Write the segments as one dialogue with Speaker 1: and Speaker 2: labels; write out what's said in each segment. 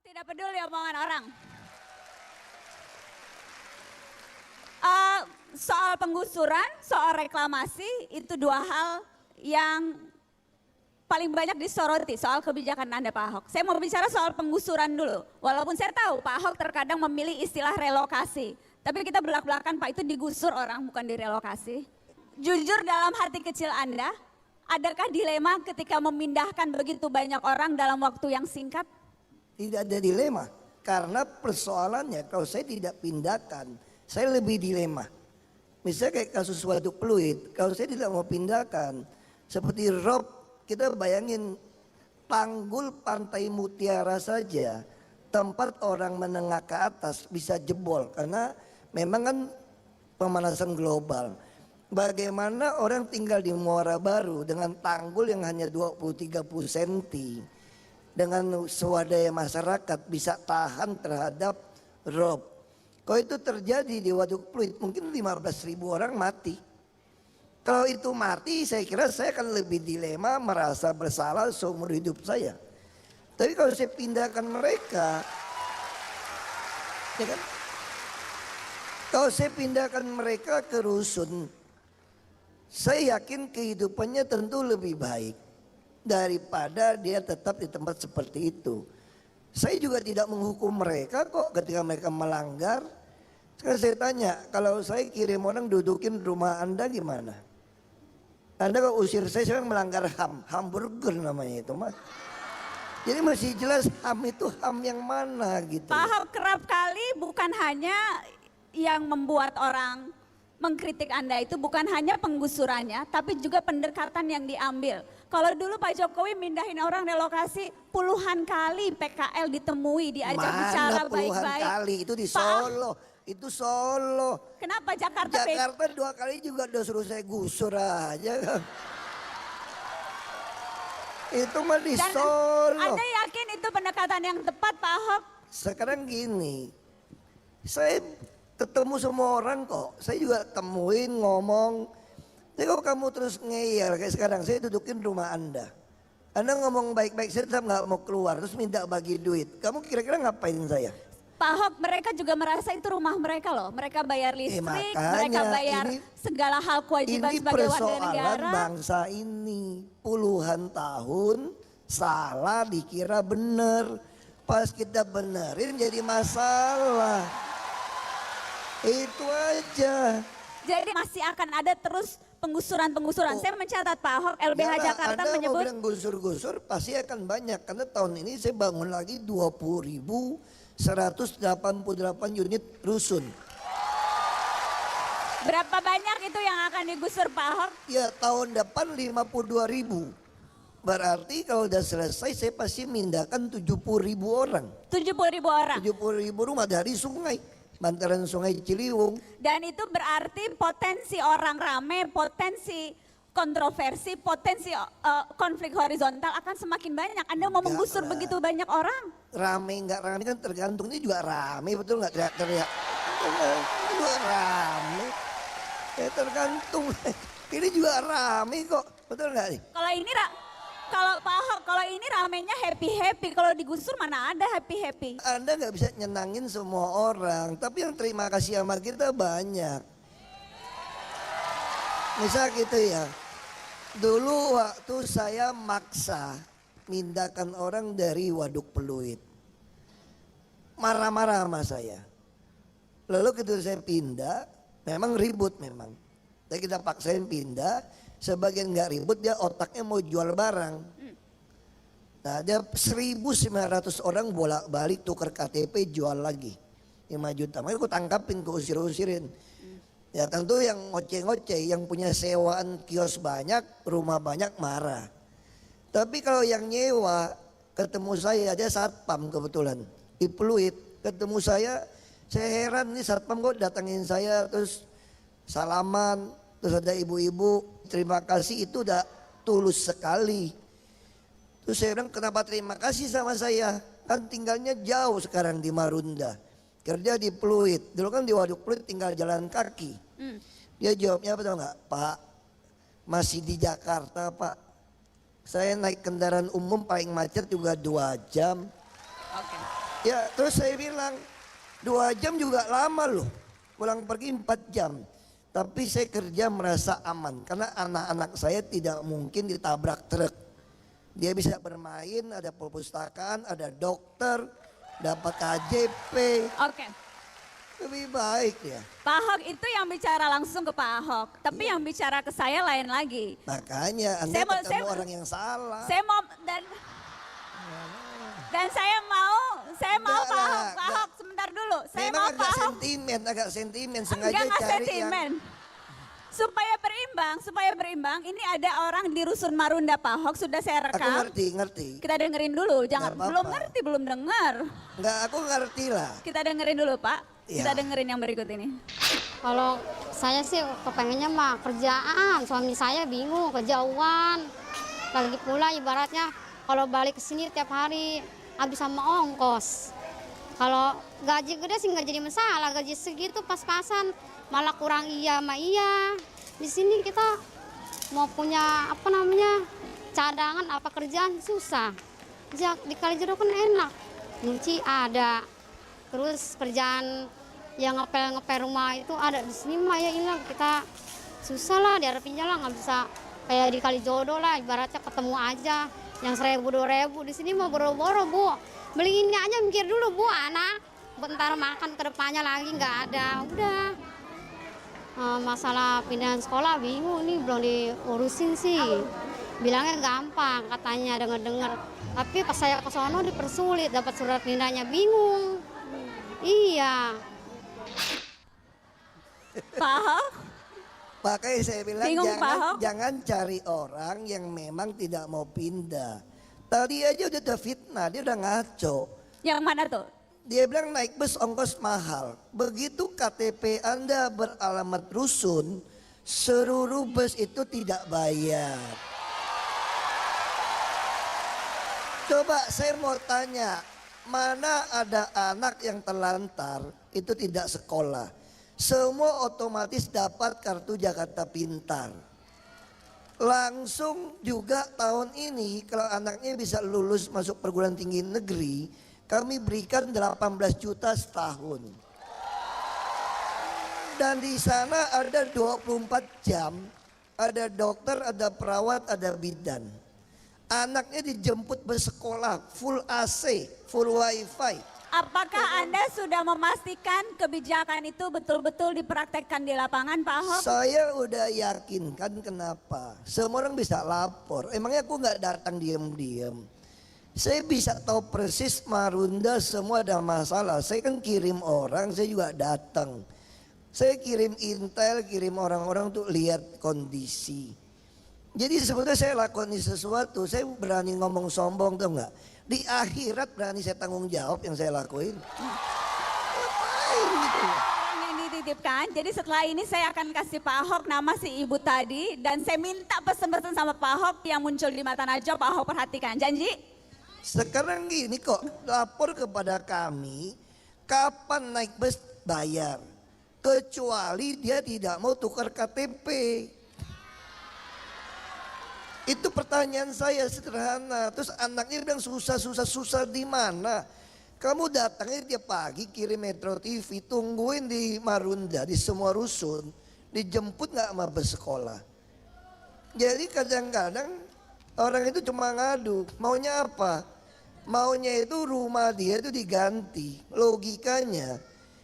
Speaker 1: Tidak peduli omongan orang. Soal penggusuran, soal reklamasi, itu dua hal yang paling banyak disoroti soal kebijakan Anda Pak Ahok. Saya mau bicara soal penggusuran dulu. Walaupun saya tahu Pak Ahok terkadang memilih istilah relokasi. Tapi kita belak-belakan Pak, itu digusur orang bukan direlokasi. Jujur dalam hati kecil Anda, adakah dilema ketika memindahkan begitu banyak orang dalam waktu yang singkat?
Speaker 2: Tidak ada dilema, karena persoalannya kalau saya tidak pindahkan, saya lebih dilema. Misalnya kayak kasus Waduk Pluit, kalau saya tidak mau pindahkan, seperti Rob, kita bayangin tanggul Pantai Mutiara saja, tempat orang menengah ke atas bisa jebol, karena memang kan pemanasan global. Bagaimana orang tinggal di Muara Baru dengan tanggul yang hanya 20-30 cm, dengan swadaya masyarakat bisa tahan terhadap rob. Kalau itu terjadi di Waduk Pluit, mungkin 15.000 orang mati. Kalau itu mati, saya kira saya akan lebih dilema, merasa bersalah seumur hidup saya. Tapi kalau saya pindahkan mereka, ya kan? Kalau saya pindahkan mereka ke rusun, saya yakin kehidupannya tentu lebih baik daripada dia tetap di tempat seperti itu. Saya juga tidak menghukum mereka kok ketika mereka melanggar. Sekarang saya tanya, kalau saya kirim orang dudukin rumah Anda gimana? Anda kalau usir saya melanggar HAM, hamburger namanya itu mas. Jadi masih jelas HAM itu HAM yang mana gitu.
Speaker 1: Pak Ahok kerap kali bukan hanya yang membuat orang mengkritik Anda itu bukan hanya penggusurannya, tapi juga pendekatan yang diambil. Kalau dulu Pak Jokowi mindahin orang relokasi puluhan kali PKL ditemui, diajak bicara baik-baik.
Speaker 2: Puluhan kali, itu di Solo, itu Solo.
Speaker 1: Kenapa Jakarta?
Speaker 2: Jakarta 2 kali juga udah suruh saya gusur aja. Itu mah di Solo.
Speaker 1: Anda yakin itu pendekatan yang tepat Pak Ahok?
Speaker 2: Sekarang gini, saya ketemu semua orang kok, saya juga temuin ngomong. Tapi kalau kamu terus ngeyel kayak sekarang, saya dudukin rumah Anda ngomong baik-baik, saya tetap nggak mau keluar, terus minta bagi duit. Kamu kira-kira ngapain saya?
Speaker 1: Pak Ahok, mereka juga merasa itu rumah mereka loh. Mereka bayar listrik,
Speaker 2: makanya,
Speaker 1: mereka bayar segala hal kewajiban sebagai warga negara.
Speaker 2: Ini persoalan bangsa ini, puluhan tahun salah dikira bener, pas kita benerin jadi masalah. Itu aja.
Speaker 1: Jadi masih akan ada terus penggusuran-penggusuran. Saya mencatat Pak Ahok, LBH Jakarta
Speaker 2: Anda
Speaker 1: menyebut.
Speaker 2: mau bilang gusur-gusur pasti akan banyak. Karena tahun ini saya bangun lagi 20.188 unit rusun.
Speaker 1: Berapa banyak itu yang akan digusur Pak Ahok?
Speaker 2: Ya tahun depan 52.000. Berarti kalau udah selesai saya pasti mindahkan 70.000 orang.
Speaker 1: 70.000 orang.
Speaker 2: 70.000 rumah dari sungai. Bantaran Sungai Ciliwung.
Speaker 1: Dan itu berarti potensi orang rame, potensi kontroversi, potensi konflik horizontal akan semakin banyak. Anda mau menggusur begitu banyak orang?
Speaker 2: Rame nggak rame kan tergantung, ini juga rame betul nggak teriak-teriak? Ini juga rame. Tergantung. Ini juga rame kok, betul nggak nih?
Speaker 1: Kalau Pak Ahok, kalau ini ramenya happy-happy, kalau digusur mana ada happy-happy.
Speaker 2: Anda nggak bisa nyenangin semua orang, tapi yang terima kasih sama kita banyak. Misal gitu ya, dulu waktu saya maksa mindahkan orang dari Waduk Pluit, marah-marah sama saya. Lalu ketika saya pindah, memang ribut memang. Tapi kita paksain pindah. Sebagian nggak ribut, dia otaknya mau jual barang. Nah dia 1.900 orang bolak-balik tukar KTP jual lagi 5 juta. Makanya aku tangkapin, aku usir-usirin. Ya tentu yang ngoceh-ngoceh, yang punya sewaan kios banyak, rumah banyak marah. Tapi kalau yang nyewa, ketemu saya, dia satpam kebetulan di Pluit, ketemu saya heran nih satpam kok datangin saya terus salaman. Terus ada ibu-ibu, terima kasih, itu udah tulus sekali. Terus saya bilang kenapa terima kasih sama saya? Kan tinggalnya jauh sekarang di Marunda. Kerja di Pluit, dulu kan di Waduk Pluit tinggal jalan kaki. Dia jawabnya apa tau gak? Pak, masih di Jakarta Pak. Saya naik kendaraan umum paling macet juga 2 jam.
Speaker 1: Oke.
Speaker 2: Ya, terus saya bilang 2 jam juga lama loh. Pulang pergi 4 jam. Tapi saya kerja merasa aman karena anak-anak saya tidak mungkin ditabrak truk. Dia bisa bermain, ada perpustakaan, ada dokter, dapat KJP.
Speaker 1: Oke.
Speaker 2: Lebih baik ya.
Speaker 1: Pak Ahok itu yang bicara langsung ke Pak Ahok, tapi yang bicara ke saya lain lagi.
Speaker 2: Makanya Anda ketemu orang yang salah.
Speaker 1: Saya mau dan saya mau
Speaker 2: Enggak
Speaker 1: Pak Ahok,
Speaker 2: lah,
Speaker 1: Pak Ahok sebentar dulu. Saya
Speaker 2: Memang
Speaker 1: mau Pak Ahok.
Speaker 2: agak sentimen sengaja
Speaker 1: Enggak
Speaker 2: cari
Speaker 1: sentimen. Supaya berimbang, ini ada orang di Rusun Marunda Pak Ahok, sudah saya
Speaker 2: yang... Aku
Speaker 1: rekam.
Speaker 2: ngerti.
Speaker 1: Kita dengerin dulu, jangan
Speaker 2: Nggak
Speaker 1: belum
Speaker 2: apa-apa.
Speaker 1: ngerti, belum dengar.
Speaker 2: Enggak, aku ngerti lah.
Speaker 1: Kita dengerin dulu Pak. Kita
Speaker 2: Iya.
Speaker 1: dengerin yang berikut ini.
Speaker 3: Kalau saya sih kepengennya mah kerjaan, suami saya bingung kejauhan. Lagi pula ibaratnya kalau balik ke sini tiap hari habis sama ongkos. Kalau gaji gede sih nggak jadi masalah, gaji segitu pas-pasan malah kurang iya sama iya. Di sini kita mau punya cadangan apa kerjaan susah. Di Kalijodo kan enak, nyuci ada, terus kerjaan yang ngepel rumah itu ada. Di sini mah ya ini kita susah lah, diharapinnya lah nggak bisa kayak di Kalijodo lah, ibaratnya ketemu aja yang 1.000-2.000. Di sini mah boro-boro Bu, beli ini aja mikir dulu Bu, anak bentar makan ke depannya lagi nggak ada. Udah masalah pindahan sekolah bingung nih, belum diurusin sih. Bilangnya gampang katanya, denger-denger, tapi pas saya ke sono dipersulit, dapat surat pindahnya bingung. Iya.
Speaker 1: Pak Ahok,
Speaker 2: Makanya saya bilang
Speaker 1: Bingung, Pak Ahok.
Speaker 2: jangan cari orang yang memang tidak mau pindah. Tadi aja udah fitnah, dia udah ngaco.
Speaker 1: yang mana tuh?
Speaker 2: Dia bilang naik bus ongkos mahal. Begitu KTP Anda beralamat rusun, seluruh bus itu tidak bayar. Coba saya mau tanya, mana ada anak yang terlantar itu tidak sekolah? Semua otomatis dapat kartu Jakarta Pintar. Langsung juga tahun ini kalau anaknya bisa lulus masuk perguruan tinggi negeri, kami berikan 18 juta setahun. Dan di sana ada 24 jam, ada dokter, ada perawat, ada bidan. Anaknya dijemput bersekolah, full AC, full wifi.
Speaker 1: Apakah Anda sudah memastikan kebijakan itu betul-betul dipraktekkan di lapangan Pak Ahok?
Speaker 2: Saya udah yakin kan kenapa. Semua orang bisa lapor. Emangnya aku nggak datang diam-diam. Saya bisa tahu persis Marunda semua ada masalah. Saya kan kirim orang, saya juga datang. Saya kirim intel, kirim orang-orang untuk lihat kondisi. Jadi sebetulnya saya lakukan sesuatu, saya berani ngomong sombong tuh enggak. Di akhirat berani saya tanggung jawab yang saya lakuin. Ngapain gitu?
Speaker 1: Orang yang dititipkan, jadi setelah ini saya akan kasih Pak Ahok nama si ibu tadi. Dan saya minta pesan-pesan sama Pak Ahok yang muncul di mata Najwa, Pak Ahok perhatikan. Janji?
Speaker 2: Sekarang gini kok, lapor kepada kami kapan naik bus bayar. Kecuali dia tidak mau tukar KTP. Itu pertanyaan saya sederhana. Terus anaknya bilang susah di mana? Kamu datangnya tiap pagi kirim Metro TV, tungguin di Marunda, di semua rusun, dijemput nggak sama bus sekolah. Jadi kadang-kadang orang itu cuma ngadu, maunya apa? Maunya itu rumah dia itu diganti. Logikanya,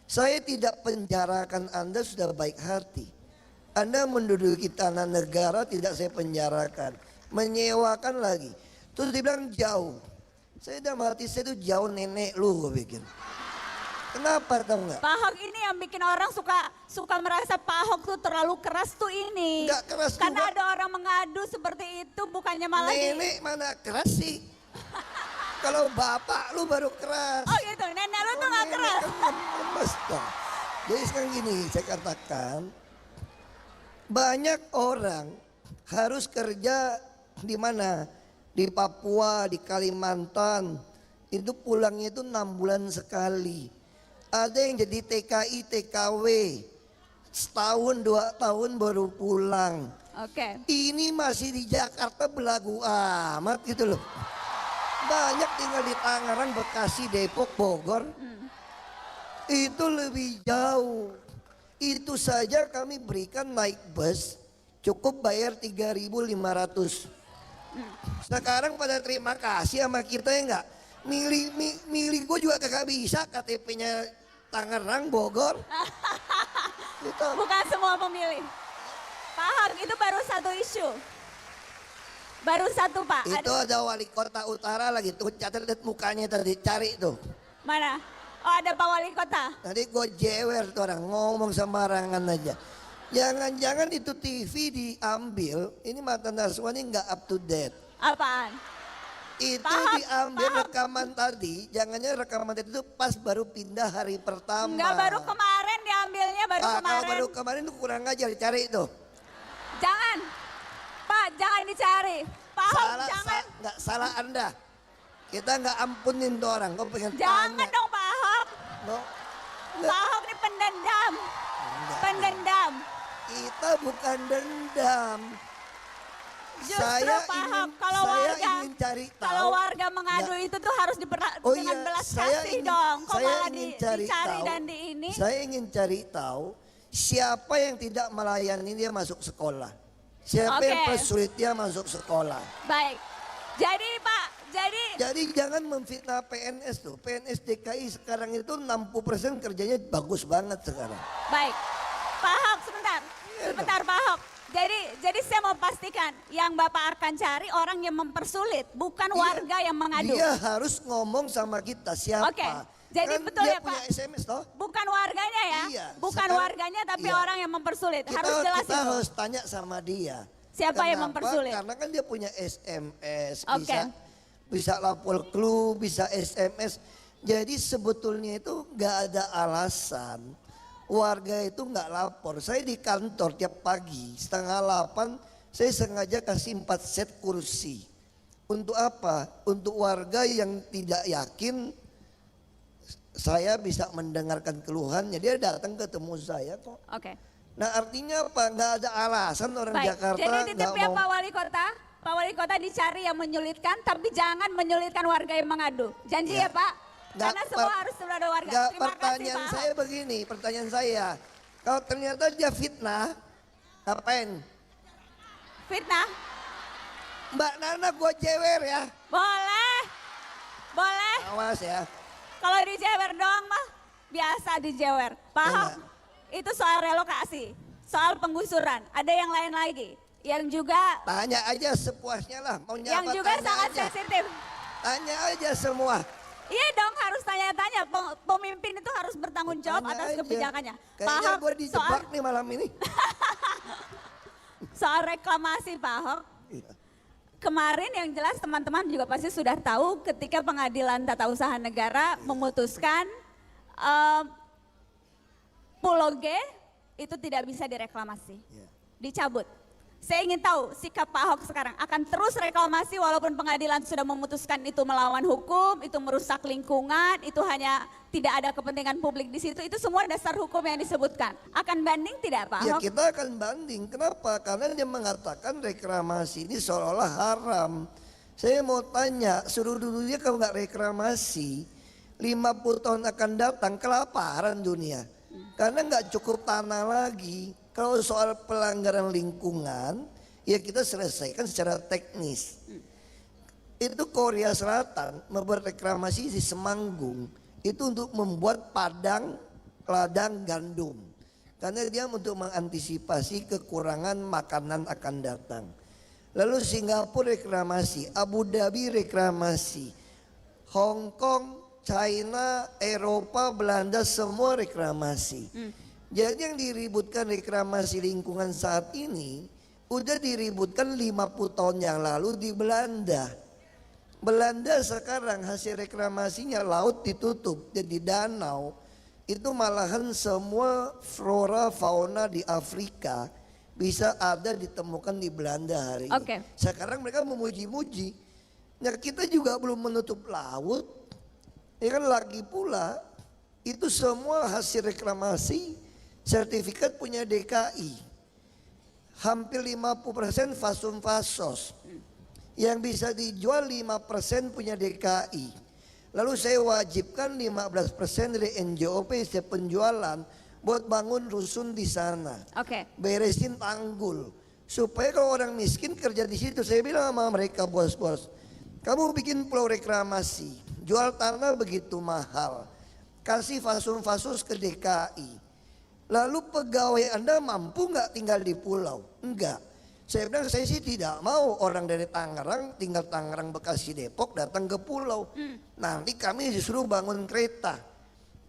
Speaker 2: saya tidak penjarakan Anda sudah baik hati. Anda menduduki tanah negara tidak saya penjarakan. Menyewakan lagi. Terus dibilang jauh. Saya dalam hati saya itu jauh nenek lu gue bikin. Kenapa tau nggak?
Speaker 1: Pak Ahok ini yang bikin orang suka merasa Pak Ahok tuh terlalu keras tuh ini.
Speaker 2: Nggak keras
Speaker 1: Karena
Speaker 2: juga.
Speaker 1: ada orang mengadu seperti itu bukannya malah
Speaker 2: Nenek mana keras sih? Kalau bapak lu baru keras.
Speaker 1: Oh gitu, nenek lu tuh gak
Speaker 2: Nenek
Speaker 1: keras.
Speaker 2: kan lemes dong. Jadi sekarang gini saya katakan. Banyak orang harus kerja di mana? Di Papua, di Kalimantan. Itu pulangnya itu 6 bulan sekali. Ada yang jadi TKI, TKW. Setahun, 2 tahun baru pulang.
Speaker 1: Oke.
Speaker 2: Ini masih di Jakarta belagu amat gitu loh. banyak tinggal di Tangerang, Bekasi, Depok, Bogor. Itu lebih jauh. Itu saja kami berikan naik bus, cukup bayar 3.500. Sekarang pada terima kasih sama kita ya enggak. Milih gue juga kagak bisa KTP-nya Tangerang, Bogor. Gitu.
Speaker 1: Bukan semua pemilih. Pak Ahok, itu baru satu isu. Baru satu, Pak.
Speaker 2: Itu ada wali kota utara lagi tuh, catat mukanya tadi, cari tuh.
Speaker 1: Mana? Oh, ada Pak Wali Kota.
Speaker 2: Tadi gue jewer tuh orang ngomong sembarangan aja. Jangan-jangan itu TV diambil, ini Mata Naswani nggak up to date.
Speaker 1: Apaan?
Speaker 2: Itu
Speaker 1: Paham,
Speaker 2: diambil
Speaker 1: paham.
Speaker 2: rekaman tadi, jangannya rekaman tadi itu pas baru pindah hari pertama.
Speaker 1: Enggak, baru kemarin diambilnya, baru
Speaker 2: Kalau
Speaker 1: kemarin.
Speaker 2: baru kemarin itu kurang ajar, cari itu.
Speaker 1: Jangan. Pak, jangan dicari. Pak Ahok, jangan.
Speaker 2: Nggak salah Anda. Kita nggak ampunin tuh orang. Kau pengen
Speaker 1: Jangan
Speaker 2: tanya.
Speaker 1: dong Pak Ahok.
Speaker 2: No,
Speaker 1: Pak Ahok ini pendendam. Pendendam.
Speaker 2: kita bukan dendam.
Speaker 1: Justru Pak Ahok, kalau
Speaker 2: saya
Speaker 1: warga,
Speaker 2: ingin cari tahu.
Speaker 1: kalau warga mengadu
Speaker 2: Nggak.
Speaker 1: itu tuh harus
Speaker 2: Oh
Speaker 1: dengan
Speaker 2: iya,
Speaker 1: belas
Speaker 2: saya
Speaker 1: kasih
Speaker 2: ingin-
Speaker 1: dong. Kok
Speaker 2: saya
Speaker 1: malah
Speaker 2: ingin cari
Speaker 1: dicari
Speaker 2: tahu.
Speaker 1: dan di ini?
Speaker 2: Saya ingin cari tahu siapa yang tidak melayani dia masuk sekolah. Siapa yang
Speaker 1: Oke.
Speaker 2: persulit dia masuk sekolah.
Speaker 1: Baik. Jadi Pak,
Speaker 2: Jadi jangan memfitnah PNS tuh. PNS DKI sekarang itu 60% kerjanya bagus banget sekarang.
Speaker 1: baik. Pak Ahok, sebentar.
Speaker 2: Iya
Speaker 1: Sebentar Pak Ahok. Jadi saya mau pastikan yang Bapak akan cari orang yang mempersulit, bukan
Speaker 2: Iya.
Speaker 1: warga yang mengadu.
Speaker 2: Dia harus ngomong sama kita siapa.
Speaker 1: Oke, jadi betul
Speaker 2: dia
Speaker 1: ya,
Speaker 2: punya
Speaker 1: Pak?
Speaker 2: SMS toh.
Speaker 1: Bukan warganya ya,
Speaker 2: Iya,
Speaker 1: bukan
Speaker 2: sekarang-
Speaker 1: warganya tapi
Speaker 2: iya.
Speaker 1: orang yang mempersulit.
Speaker 2: Kita,
Speaker 1: Harus jelas
Speaker 2: kita
Speaker 1: itu.
Speaker 2: harus tanya sama dia.
Speaker 1: Siapa yang
Speaker 2: Kenapa?
Speaker 1: mempersulit?
Speaker 2: Karena kan dia punya SMS,
Speaker 1: Oke.
Speaker 2: bisa lapor clue, bisa SMS. Jadi sebetulnya itu nggak ada alasan warga itu nggak lapor. Saya di kantor tiap pagi 7:30 saya sengaja kasih 4 set kursi. Untuk apa? Untuk warga yang tidak yakin saya bisa mendengarkan keluhannya. Dia datang ketemu saya kok.
Speaker 1: Oke.
Speaker 2: Nah artinya apa? Nggak ada alasan orang
Speaker 1: Baik.
Speaker 2: Jakarta
Speaker 1: Jadi
Speaker 2: nggak
Speaker 1: titip ya
Speaker 2: mau.
Speaker 1: Pak Wali Kota. Pak Wali Kota dicari yang menyulitkan, tapi jangan menyulitkan warga yang mengadu. Janji
Speaker 2: Ya.
Speaker 1: ya Pak.
Speaker 2: Nggak,
Speaker 1: Karena semua harus ada warga.
Speaker 2: Nggak,
Speaker 1: Terima kasih
Speaker 2: pertanyaan
Speaker 1: Pak.
Speaker 2: saya begini, pertanyaan saya. Kalau ternyata dia fitnah, ngapain?
Speaker 1: Fitnah?
Speaker 2: Mbak Nana gua jewer ya.
Speaker 1: Boleh. Boleh.
Speaker 2: Awas ya.
Speaker 1: Kalau dijewer doang mah biasa dijewer. Pak Ahok,
Speaker 2: Enggak.
Speaker 1: itu soal relokasi, soal penggusuran. Ada yang lain lagi yang juga
Speaker 2: Tanya aja sepuasnya lah. Mau
Speaker 1: yang
Speaker 2: nyapa
Speaker 1: juga
Speaker 2: tanya
Speaker 1: sangat
Speaker 2: aja.
Speaker 1: sensitif.
Speaker 2: Tanya aja semua.
Speaker 1: Iya dong harus tanya-tanya. Pemimpin itu harus bertanggung jawab
Speaker 2: Tanya
Speaker 1: atas
Speaker 2: aja.
Speaker 1: kebijakannya. Pak
Speaker 2: Kayaknya
Speaker 1: Ahok,
Speaker 2: gue dijebak nih malam ini.
Speaker 1: soal reklamasi Pak Ahok.
Speaker 2: Iya.
Speaker 1: Kemarin yang jelas teman-teman juga pasti sudah tahu ketika Pengadilan Tata Usaha Negara memutuskan Pulau G itu tidak bisa direklamasi,
Speaker 2: Iya.
Speaker 1: dicabut. Saya ingin tahu sikap Pak Ahok sekarang akan terus reklamasi walaupun pengadilan sudah memutuskan itu melawan hukum, itu merusak lingkungan, itu hanya tidak ada kepentingan publik di situ. Itu semua dasar hukum yang disebutkan. Akan banding tidak Pak
Speaker 2: Ya
Speaker 1: Ahok?
Speaker 2: kita akan banding. Kenapa? Karena dia mengatakan reklamasi ini seolah-olah haram. Saya mau tanya, seluruh dunia kalau nggak reklamasi, 50 tahun akan datang kelaparan dunia. Karena nggak cukup tanah lagi. Kalau soal pelanggaran lingkungan, ya kita selesaikan secara teknis. Itu Korea Selatan membuat reklamasi di Semanggung. Itu untuk membuat padang ladang gandum. Karena dia untuk mengantisipasi kekurangan makanan akan datang. Lalu Singapura reklamasi, Abu Dhabi reklamasi, Hong Kong, China, Eropa, Belanda semua reklamasi. Jadi yang diributkan reklamasi lingkungan saat ini udah diributkan 50 tahun yang lalu di Belanda. Belanda sekarang hasil reklamasinya laut ditutup jadi danau. Itu malahan semua flora fauna di Afrika bisa ada ditemukan di Belanda hari ini.
Speaker 1: Oke.
Speaker 2: Sekarang mereka memuji-muji. Nah kita juga belum menutup laut. Ya kan lagi pula itu semua hasil reklamasi sertifikat punya DKI. Hampir 50% fasum fasos. yang bisa dijual 5% punya DKI. Lalu saya wajibkan 15% dari NJOP setiap penjualan buat bangun rusun di sana.
Speaker 1: Oke.
Speaker 2: Beresin tanggul. Supaya kalau orang miskin kerja di situ, saya bilang sama mereka bos-bos, kamu bikin pulau reklamasi, jual tanah begitu mahal, kasih fasus-fasus ke DKI. Lalu pegawai Anda mampu nggak tinggal di pulau? Enggak. Saya bilang saya sih tidak mau orang dari Tangerang, tinggal Tangerang, Bekasi, Depok datang ke pulau. Nanti kami disuruh bangun kereta.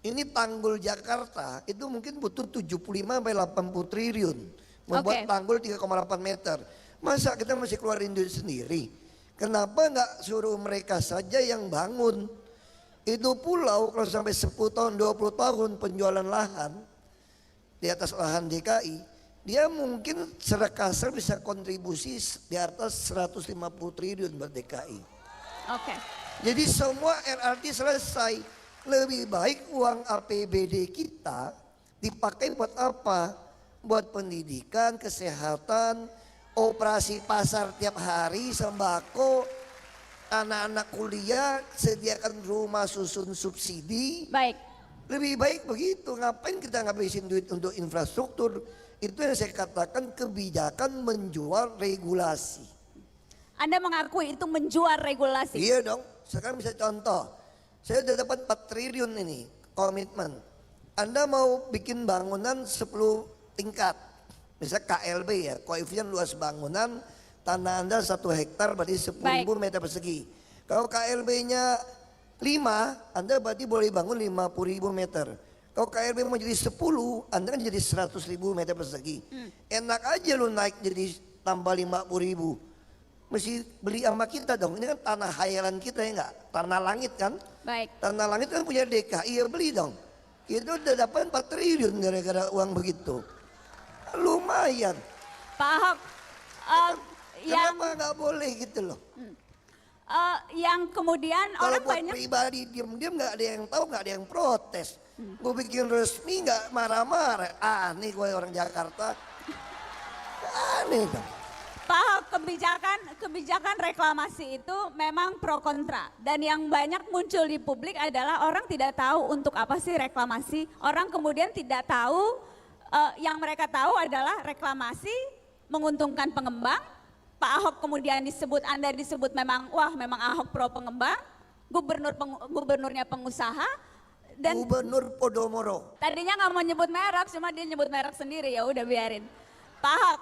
Speaker 2: Ini tanggul Jakarta itu mungkin butuh 75-80 triliun. Membuat tanggul 3,8 meter. Masa kita masih keluarin duit sendiri? Kenapa nggak suruh mereka saja yang bangun? Itu pulau kalau sampai 10 tahun, 20 tahun penjualan lahan di atas lahan DKI, dia mungkin secara kasar bisa kontribusi di atas 150 triliun buat DKI.
Speaker 1: Oke.
Speaker 2: Jadi semua LRT selesai. Lebih baik uang APBD kita dipakai buat apa? Buat pendidikan, kesehatan, operasi pasar tiap hari, sembako, anak-anak kuliah, sediakan rumah susun subsidi.
Speaker 1: Baik.
Speaker 2: Lebih baik begitu. Ngapain kita ngabisin duit untuk infrastruktur? Itu yang saya katakan kebijakan menjual regulasi.
Speaker 1: Anda mengakui itu menjual regulasi?
Speaker 2: Iya dong. Sekarang bisa contoh. Saya udah dapat 4 triliun ini komitmen. Anda mau bikin bangunan 10 tingkat. Misalnya KLB ya, koefisien luas bangunan, tanah Anda 1 hektar berarti 10.000 meter persegi. Kalau KLB-nya 5, Anda berarti boleh bangun 50.000 meter. Kalau KLB mau jadi 10, Anda kan jadi 100.000 meter persegi. Enak aja lu naik jadi tambah 50.000. Mesti beli sama kita dong. Ini kan tanah hayalan kita ya enggak? Tanah langit kan?
Speaker 1: Baik.
Speaker 2: Tanah langit kan punya DKI, ya beli dong. Itu udah dapat 4 triliun gara-gara uang begitu. Lumayan.
Speaker 1: Pak Ahok, yang
Speaker 2: Kenapa nggak boleh gitu loh?
Speaker 1: yang kemudian
Speaker 2: Kalau
Speaker 1: orang
Speaker 2: buat
Speaker 1: banyak
Speaker 2: pribadi diam-diam nggak ada yang tahu, nggak ada yang protes. Gue bikin resmi nggak marah-marah. Aneh gue orang Jakarta. Aneh dong.
Speaker 1: Pak Ahok, kebijakan reklamasi itu memang pro kontra, dan yang banyak muncul di publik adalah orang tidak tahu untuk apa sih reklamasi. Orang kemudian tidak tahu, yang mereka tahu adalah reklamasi menguntungkan pengembang. Pak Ahok kemudian Anda disebut memang Ahok pro pengembang, gubernurnya pengusaha, dan
Speaker 2: Gubernur Podomoro.
Speaker 1: tadinya nggak mau nyebut merek, cuma dia nyebut merek sendiri, ya udah biarin. Pak Ahok,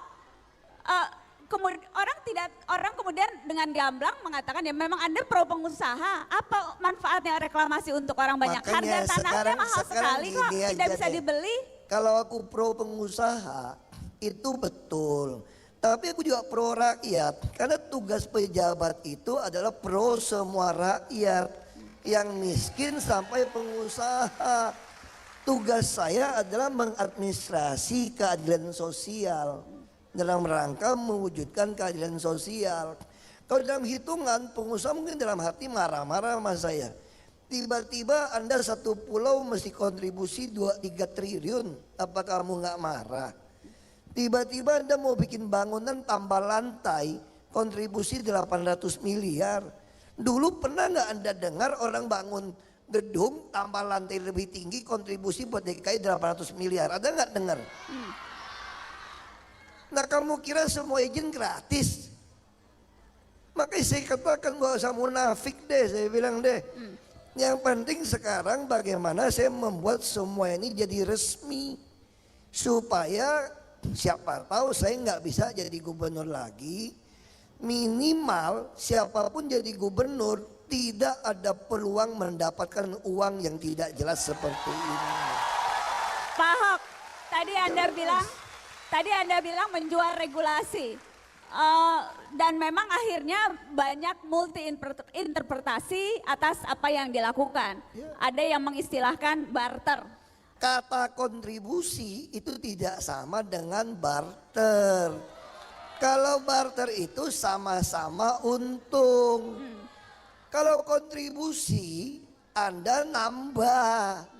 Speaker 1: orang kemudian dengan gamblang mengatakan ya memang Anda pro pengusaha, apa manfaatnya reklamasi untuk orang banyak?
Speaker 2: Makanya
Speaker 1: Harga tanahnya mahal sekali kok,
Speaker 2: gini
Speaker 1: tidak
Speaker 2: aja
Speaker 1: bisa
Speaker 2: deh.
Speaker 1: dibeli.
Speaker 2: Kalau aku pro pengusaha itu betul. Tapi aku juga pro rakyat. Karena tugas pejabat itu adalah pro semua rakyat. Yang miskin sampai pengusaha. Tugas saya adalah mengadministrasi keadilan sosial. Dalam rangka mewujudkan keadilan sosial. Kalau dalam hitungan pengusaha mungkin dalam hati marah-marah sama saya. Tiba-tiba Anda satu pulau mesti kontribusi 2-3 triliun. Apa kamu nggak marah? Tiba-tiba Anda mau bikin bangunan tambah lantai, kontribusi 800 miliar. Dulu pernah nggak Anda dengar orang bangun gedung tambah lantai lebih tinggi, kontribusi buat DKI 800 miliar? Ada nggak dengar? Nah kamu kira semua izin gratis? Makanya saya katakan gak usah munafik deh, saya bilang deh. Yang penting sekarang bagaimana saya membuat semua ini jadi resmi. Supaya siapa tahu saya nggak bisa jadi gubernur lagi. Minimal siapapun jadi gubernur tidak ada peluang mendapatkan uang yang tidak jelas seperti ini.
Speaker 1: Pak Ahok, tadi Anda bilang menjual regulasi. Dan memang akhirnya banyak multi interpretasi atas apa yang dilakukan. Ada yang mengistilahkan barter.
Speaker 2: Kata kontribusi itu tidak sama dengan barter. Kalau barter itu sama-sama untung. Kalau kontribusi Anda nambah.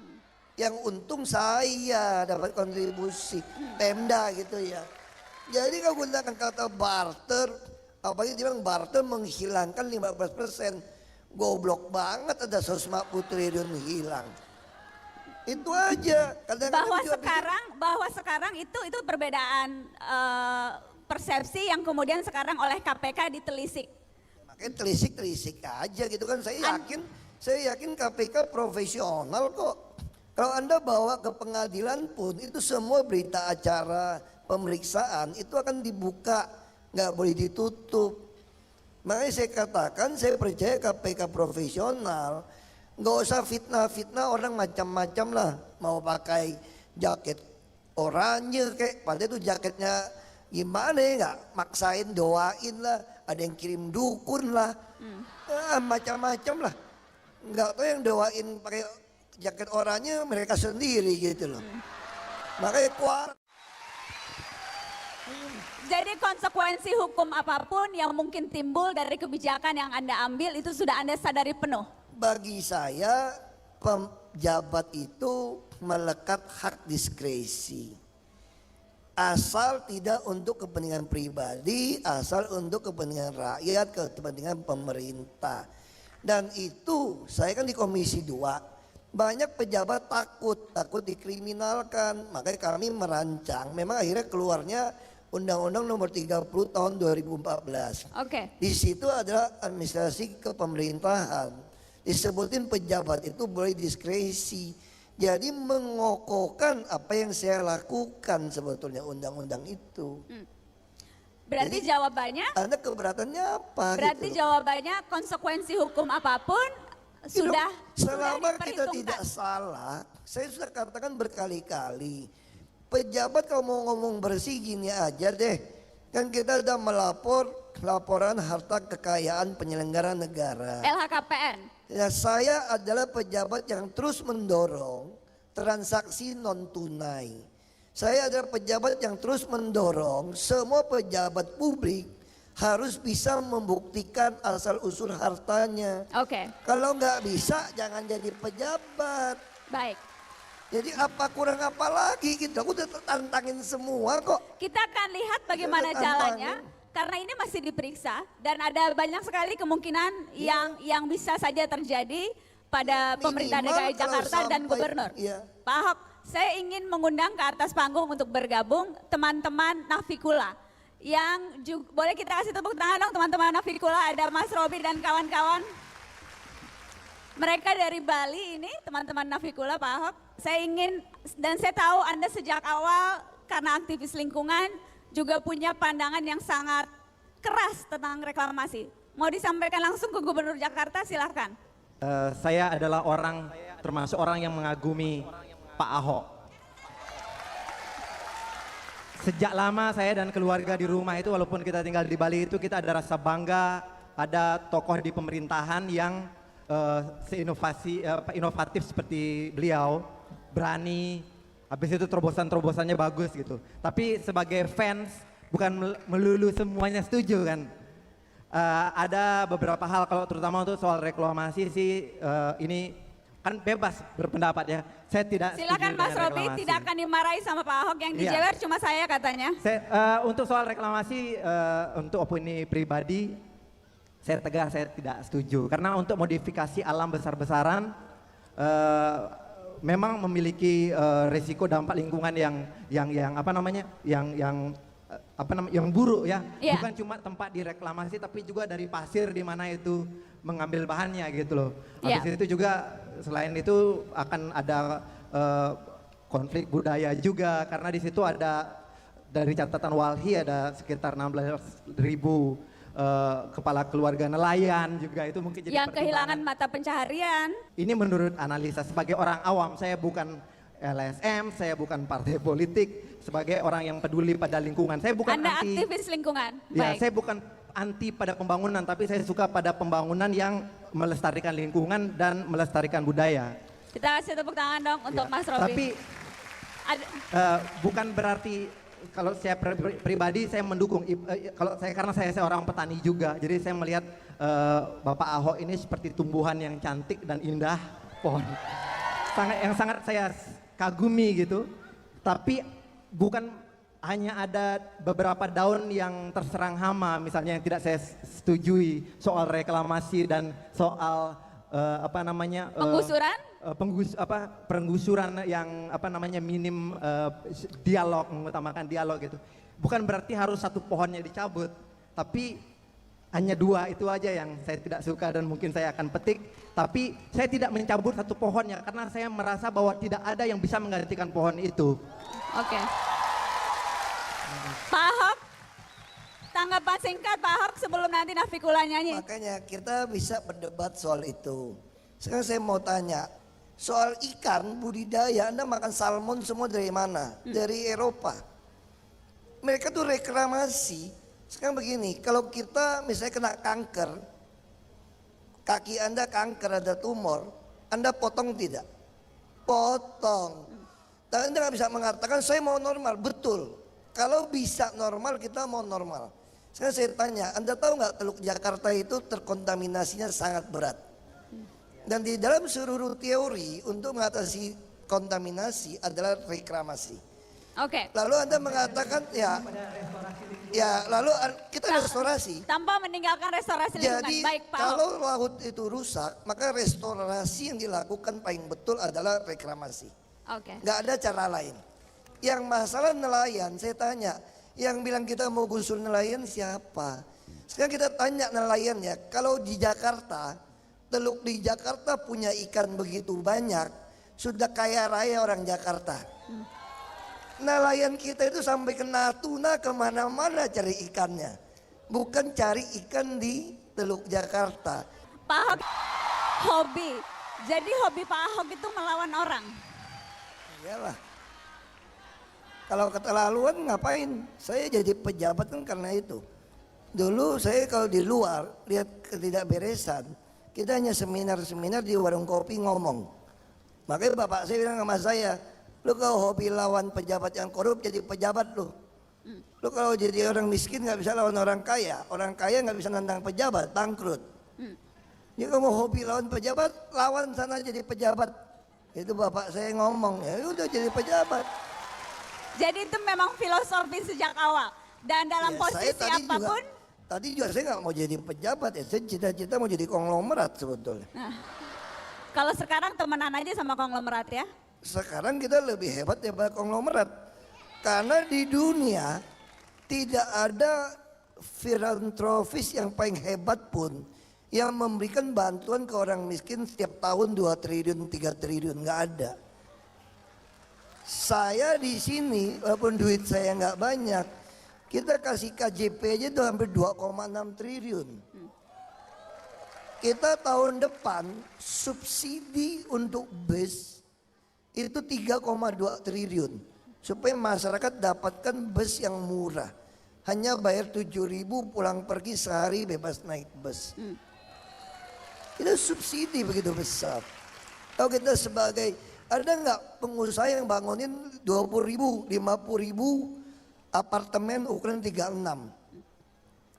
Speaker 2: Yang untung saya dapat kontribusi. Pemda gitu ya. Jadi kalau gunakan kata barter, Apalagi dia bilang Barton menghilangkan 15%. Goblok banget ada 150 triliun hilang. Itu aja.
Speaker 1: Bahwa sekarang itu perbedaan persepsi yang kemudian sekarang oleh KPK ditelisik.
Speaker 2: Makanya telisik aja gitu kan. Saya yakin KPK profesional kok. Kalau Anda bawa ke pengadilan pun itu semua berita acara pemeriksaan itu akan dibuka, nggak boleh ditutup. Makanya saya katakan saya percaya KPK profesional. Nggak usah fitnah orang macam-macam lah. Mau pakai jaket oranye kayak, padahal itu jaketnya gimana ya, nggak maksain doain lah. Ada yang kirim dukun lah, macam-macam lah. Nggak tahu yang doain pakai jaket oranye mereka sendiri gitu loh. Makanya kuat.
Speaker 1: Jadi konsekuensi hukum apapun yang mungkin timbul dari kebijakan yang Anda ambil itu sudah Anda sadari penuh.
Speaker 2: Bagi saya pejabat itu melekat hak diskresi. Asal tidak untuk kepentingan pribadi, asal untuk kepentingan rakyat, kepentingan pemerintah. Dan itu saya kan di Komisi 2. Banyak pejabat takut dikriminalkan. Makanya kami merancang, memang akhirnya keluarnya Undang-Undang Nomor 30 Tahun 2014.
Speaker 1: Oke.
Speaker 2: Di situ adalah administrasi kepemerintahan. Disebutin pejabat itu boleh diskresi. Jadi mengokohkan apa yang saya lakukan sebetulnya undang-undang itu.
Speaker 1: Berarti
Speaker 2: Jadi,
Speaker 1: jawabannya?
Speaker 2: Anda keberatannya apa?
Speaker 1: Berarti
Speaker 2: gitu
Speaker 1: jawabannya konsekuensi hukum apapun sudah
Speaker 2: selama kita
Speaker 1: diperhitungkan.
Speaker 2: tidak salah, saya sudah katakan berkali-kali. Pejabat kalau mau ngomong bersih gini aja deh. Kan kita sudah melapor laporan harta kekayaan penyelenggara negara.
Speaker 1: LHKPN.
Speaker 2: Ya, saya adalah pejabat yang terus mendorong transaksi non tunai. Saya adalah pejabat yang terus mendorong semua pejabat publik harus bisa membuktikan asal usul hartanya.
Speaker 1: Oke.
Speaker 2: Kalau nggak bisa jangan jadi pejabat.
Speaker 1: Baik.
Speaker 2: Jadi apa kurang apa lagi gitu. Aku udah tantangin semua kok.
Speaker 1: Kita akan lihat bagaimana
Speaker 2: Kita
Speaker 1: jalannya.
Speaker 2: tantangin.
Speaker 1: Karena ini masih diperiksa dan ada banyak sekali kemungkinan yang bisa saja terjadi pada pemerintah
Speaker 2: Minimal
Speaker 1: DKI
Speaker 2: kalau
Speaker 1: Jakarta dan
Speaker 2: sampai-
Speaker 1: gubernur.
Speaker 2: iya.
Speaker 1: Pak Ahok, saya ingin mengundang ke atas panggung untuk bergabung teman-teman Navikula. Boleh kita kasih tepuk tangan dong teman-teman Navikula, ada Mas Robi dan kawan-kawan. Mereka dari Bali ini, teman-teman Navikula Pak Ahok. Saya ingin, dan saya tahu Anda sejak awal karena aktivis lingkungan, juga punya pandangan yang sangat keras tentang reklamasi. Mau disampaikan langsung ke Gubernur Jakarta, silahkan.
Speaker 4: Saya adalah termasuk orang yang mengagumi Pak Ahok. Sejak lama saya dan keluarga di rumah itu, walaupun kita tinggal di Bali itu, kita ada rasa bangga, ada tokoh di pemerintahan yang inovatif seperti beliau, berani, habis itu terobosan-terobosannya bagus gitu. Tapi sebagai fans bukan melulu semuanya setuju kan. Ada beberapa hal, kalau terutama untuk soal reklamasi sih ini kan bebas berpendapat ya. Saya tidak
Speaker 1: Silakan
Speaker 4: setuju
Speaker 1: Mas
Speaker 4: dengan
Speaker 1: Robi,
Speaker 4: reklamasi.
Speaker 1: tidak akan dimarahi sama Pak Ahok, yang dijewer cuma saya katanya.
Speaker 4: Untuk soal reklamasi, untuk opini pribadi, saya tegas saya tidak setuju. Karena untuk modifikasi alam besar-besaran, memang memiliki resiko dampak lingkungan yang buruk ya.
Speaker 1: Iya.
Speaker 4: Bukan cuma tempat direklamasi, tapi juga dari pasir di mana itu mengambil bahannya gitu loh. Habis
Speaker 1: Iya.
Speaker 4: itu juga selain itu akan ada konflik budaya juga, karena di situ ada, dari catatan Walhi ada sekitar 16.000 kepala keluarga nelayan juga, itu mungkin jadi
Speaker 1: Yang kehilangan mata pencaharian.
Speaker 4: Ini menurut analisa sebagai orang awam, saya bukan LSM, saya bukan partai politik, sebagai orang yang peduli pada lingkungan. Saya bukan
Speaker 1: Anda
Speaker 4: anti,
Speaker 1: aktivis lingkungan.
Speaker 4: ya,
Speaker 1: Baik.
Speaker 4: saya bukan anti pada pembangunan, tapi saya suka pada pembangunan yang melestarikan lingkungan dan melestarikan budaya.
Speaker 1: Kita kasih tepuk tangan dong untuk
Speaker 4: Ya,
Speaker 1: Mas Robi.
Speaker 4: Tapi bukan berarti kalau saya pribadi saya mendukung, karena saya seorang petani juga, jadi saya melihat Bapak Ahok ini seperti tumbuhan yang cantik dan indah, pohon yang sangat saya kagumi gitu. Tapi bukan hanya ada beberapa daun yang terserang hama, misalnya yang tidak saya setujui soal reklamasi dan soal
Speaker 1: Penggusuran?
Speaker 4: penggusuran yang minim dialog, mengutamakan dialog gitu. Bukan berarti harus satu pohonnya dicabut, tapi hanya 2 itu aja yang saya tidak suka dan mungkin saya akan petik. Tapi saya tidak mencabut satu pohonnya karena saya merasa bahwa tidak ada yang bisa menggantikan pohon itu.
Speaker 1: Oke. Pak Ahok, tanggapan singkat Pak Ahok sebelum nanti Nafikula nyanyi.
Speaker 2: Makanya kita bisa berdebat soal itu. Sekarang saya mau tanya, soal ikan budidaya, Anda makan salmon semua dari mana? Dari Eropa. Mereka tuh reklamasi. Sekarang begini, kalau kita misalnya kena kanker, kaki Anda kanker, ada tumor, Anda potong tidak? Potong. Dan Anda nggak bisa mengatakan saya mau normal, betul. Kalau bisa normal, kita mau normal. Sekarang saya tanya, Anda tahu nggak Teluk Jakarta itu terkontaminasinya sangat berat. Dan di dalam seluruh teori untuk mengatasi kontaminasi adalah reklamasi.
Speaker 1: Oke.
Speaker 2: Lalu Anda mengatakan lalu kita restorasi.
Speaker 1: Tanpa meninggalkan restorasi lingkungan.
Speaker 2: Jadi
Speaker 1: Baik Pak Ahok.
Speaker 2: kalau laut itu rusak, maka restorasi yang dilakukan paling betul adalah reklamasi.
Speaker 1: Oke.
Speaker 2: Nggak ada cara lain. Yang masalah nelayan, saya tanya, yang bilang kita mau gusur nelayan siapa? Sekarang kita tanya nelayan ya, kalau di Jakarta, teluk di Jakarta punya ikan begitu banyak, sudah kaya raya orang Jakarta. Nelayan kita itu sampai ke Natuna kemana-mana cari ikannya. Bukan cari ikan di Teluk Jakarta.
Speaker 1: Pak Ahok, hobi. Jadi hobi Pak Ahok itu melawan orang.
Speaker 2: Iyalah. Kalau keterlaluan ngapain? Saya jadi pejabat kan karena itu. Dulu saya kalau di luar lihat ketidakberesan, kita hanya seminar-seminar di warung kopi ngomong. Makanya bapak saya bilang sama saya, lu kalau hobi lawan pejabat yang korup jadi pejabat lu. Lu kalau jadi orang miskin nggak bisa lawan orang kaya nggak bisa nantang pejabat, bangkrut. Jadi kalau mau hobi lawan pejabat, lawan sana jadi pejabat. Itu bapak saya ngomong, ya udah jadi pejabat.
Speaker 1: Jadi itu memang filosofi sejak awal. Dan dalam
Speaker 2: Ya,
Speaker 1: posisi
Speaker 2: saya
Speaker 1: apapun.
Speaker 2: Tadi juga saya nggak mau jadi pejabat ya, saya cita-cita mau jadi konglomerat sebetulnya.
Speaker 1: Nah, kalau sekarang temenan aja sama konglomerat ya.
Speaker 2: Sekarang kita lebih hebat daripada konglomerat. Karena di dunia tidak ada filantropis yang paling hebat pun yang memberikan bantuan ke orang miskin setiap tahun 2 triliun, 3 triliun, nggak ada. Saya di sini walaupun duit saya nggak banyak, kita kasih KJP aja itu hampir 2,6 triliun. Kita tahun depan subsidi untuk bus itu 3,2 triliun supaya masyarakat dapatkan bus yang murah. Hanya bayar 7.000 pulang pergi sehari bebas naik bus. Itu subsidi begitu besar. Kalau kita sebagai, ada nggak pengusaha yang bangunin 20.000, 50.000 apartemen ukuran 36.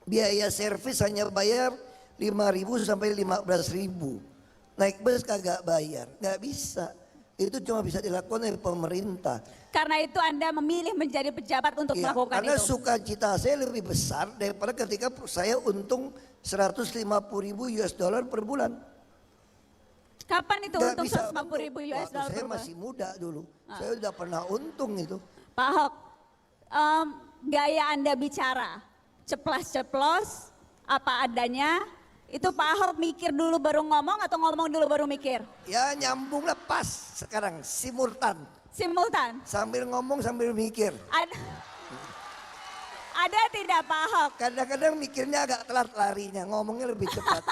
Speaker 2: Biaya servis hanya bayar 5.000 sampai 15.000. Naik bus kagak bayar, nggak bisa. Itu cuma bisa dilakukan oleh pemerintah.
Speaker 1: Karena itu Anda memilih menjadi pejabat untuk
Speaker 2: Ya,
Speaker 1: melakukan
Speaker 2: karena
Speaker 1: itu.
Speaker 2: sukacita saya lebih besar daripada ketika saya untung 150.000 US dollar per bulan.
Speaker 1: Kapan itu
Speaker 2: Nggak
Speaker 1: untuk
Speaker 2: bisa
Speaker 1: 150.000 US
Speaker 2: waktu
Speaker 1: dollar
Speaker 2: saya
Speaker 1: per bulan?
Speaker 2: masih muda dulu. Saya udah pernah untung itu.
Speaker 1: Pak Ahok, gaya Anda bicara, ceplas-ceplos, apa adanya, itu Pak Ahok mikir dulu baru ngomong atau ngomong dulu baru mikir?
Speaker 2: Ya nyambung lah pas sekarang, simultan.
Speaker 1: Simultan.
Speaker 2: Sambil ngomong sambil mikir.
Speaker 1: Ada tidak Pak Ahok?
Speaker 2: Kadang-kadang mikirnya agak telat larinya, ngomongnya lebih cepat.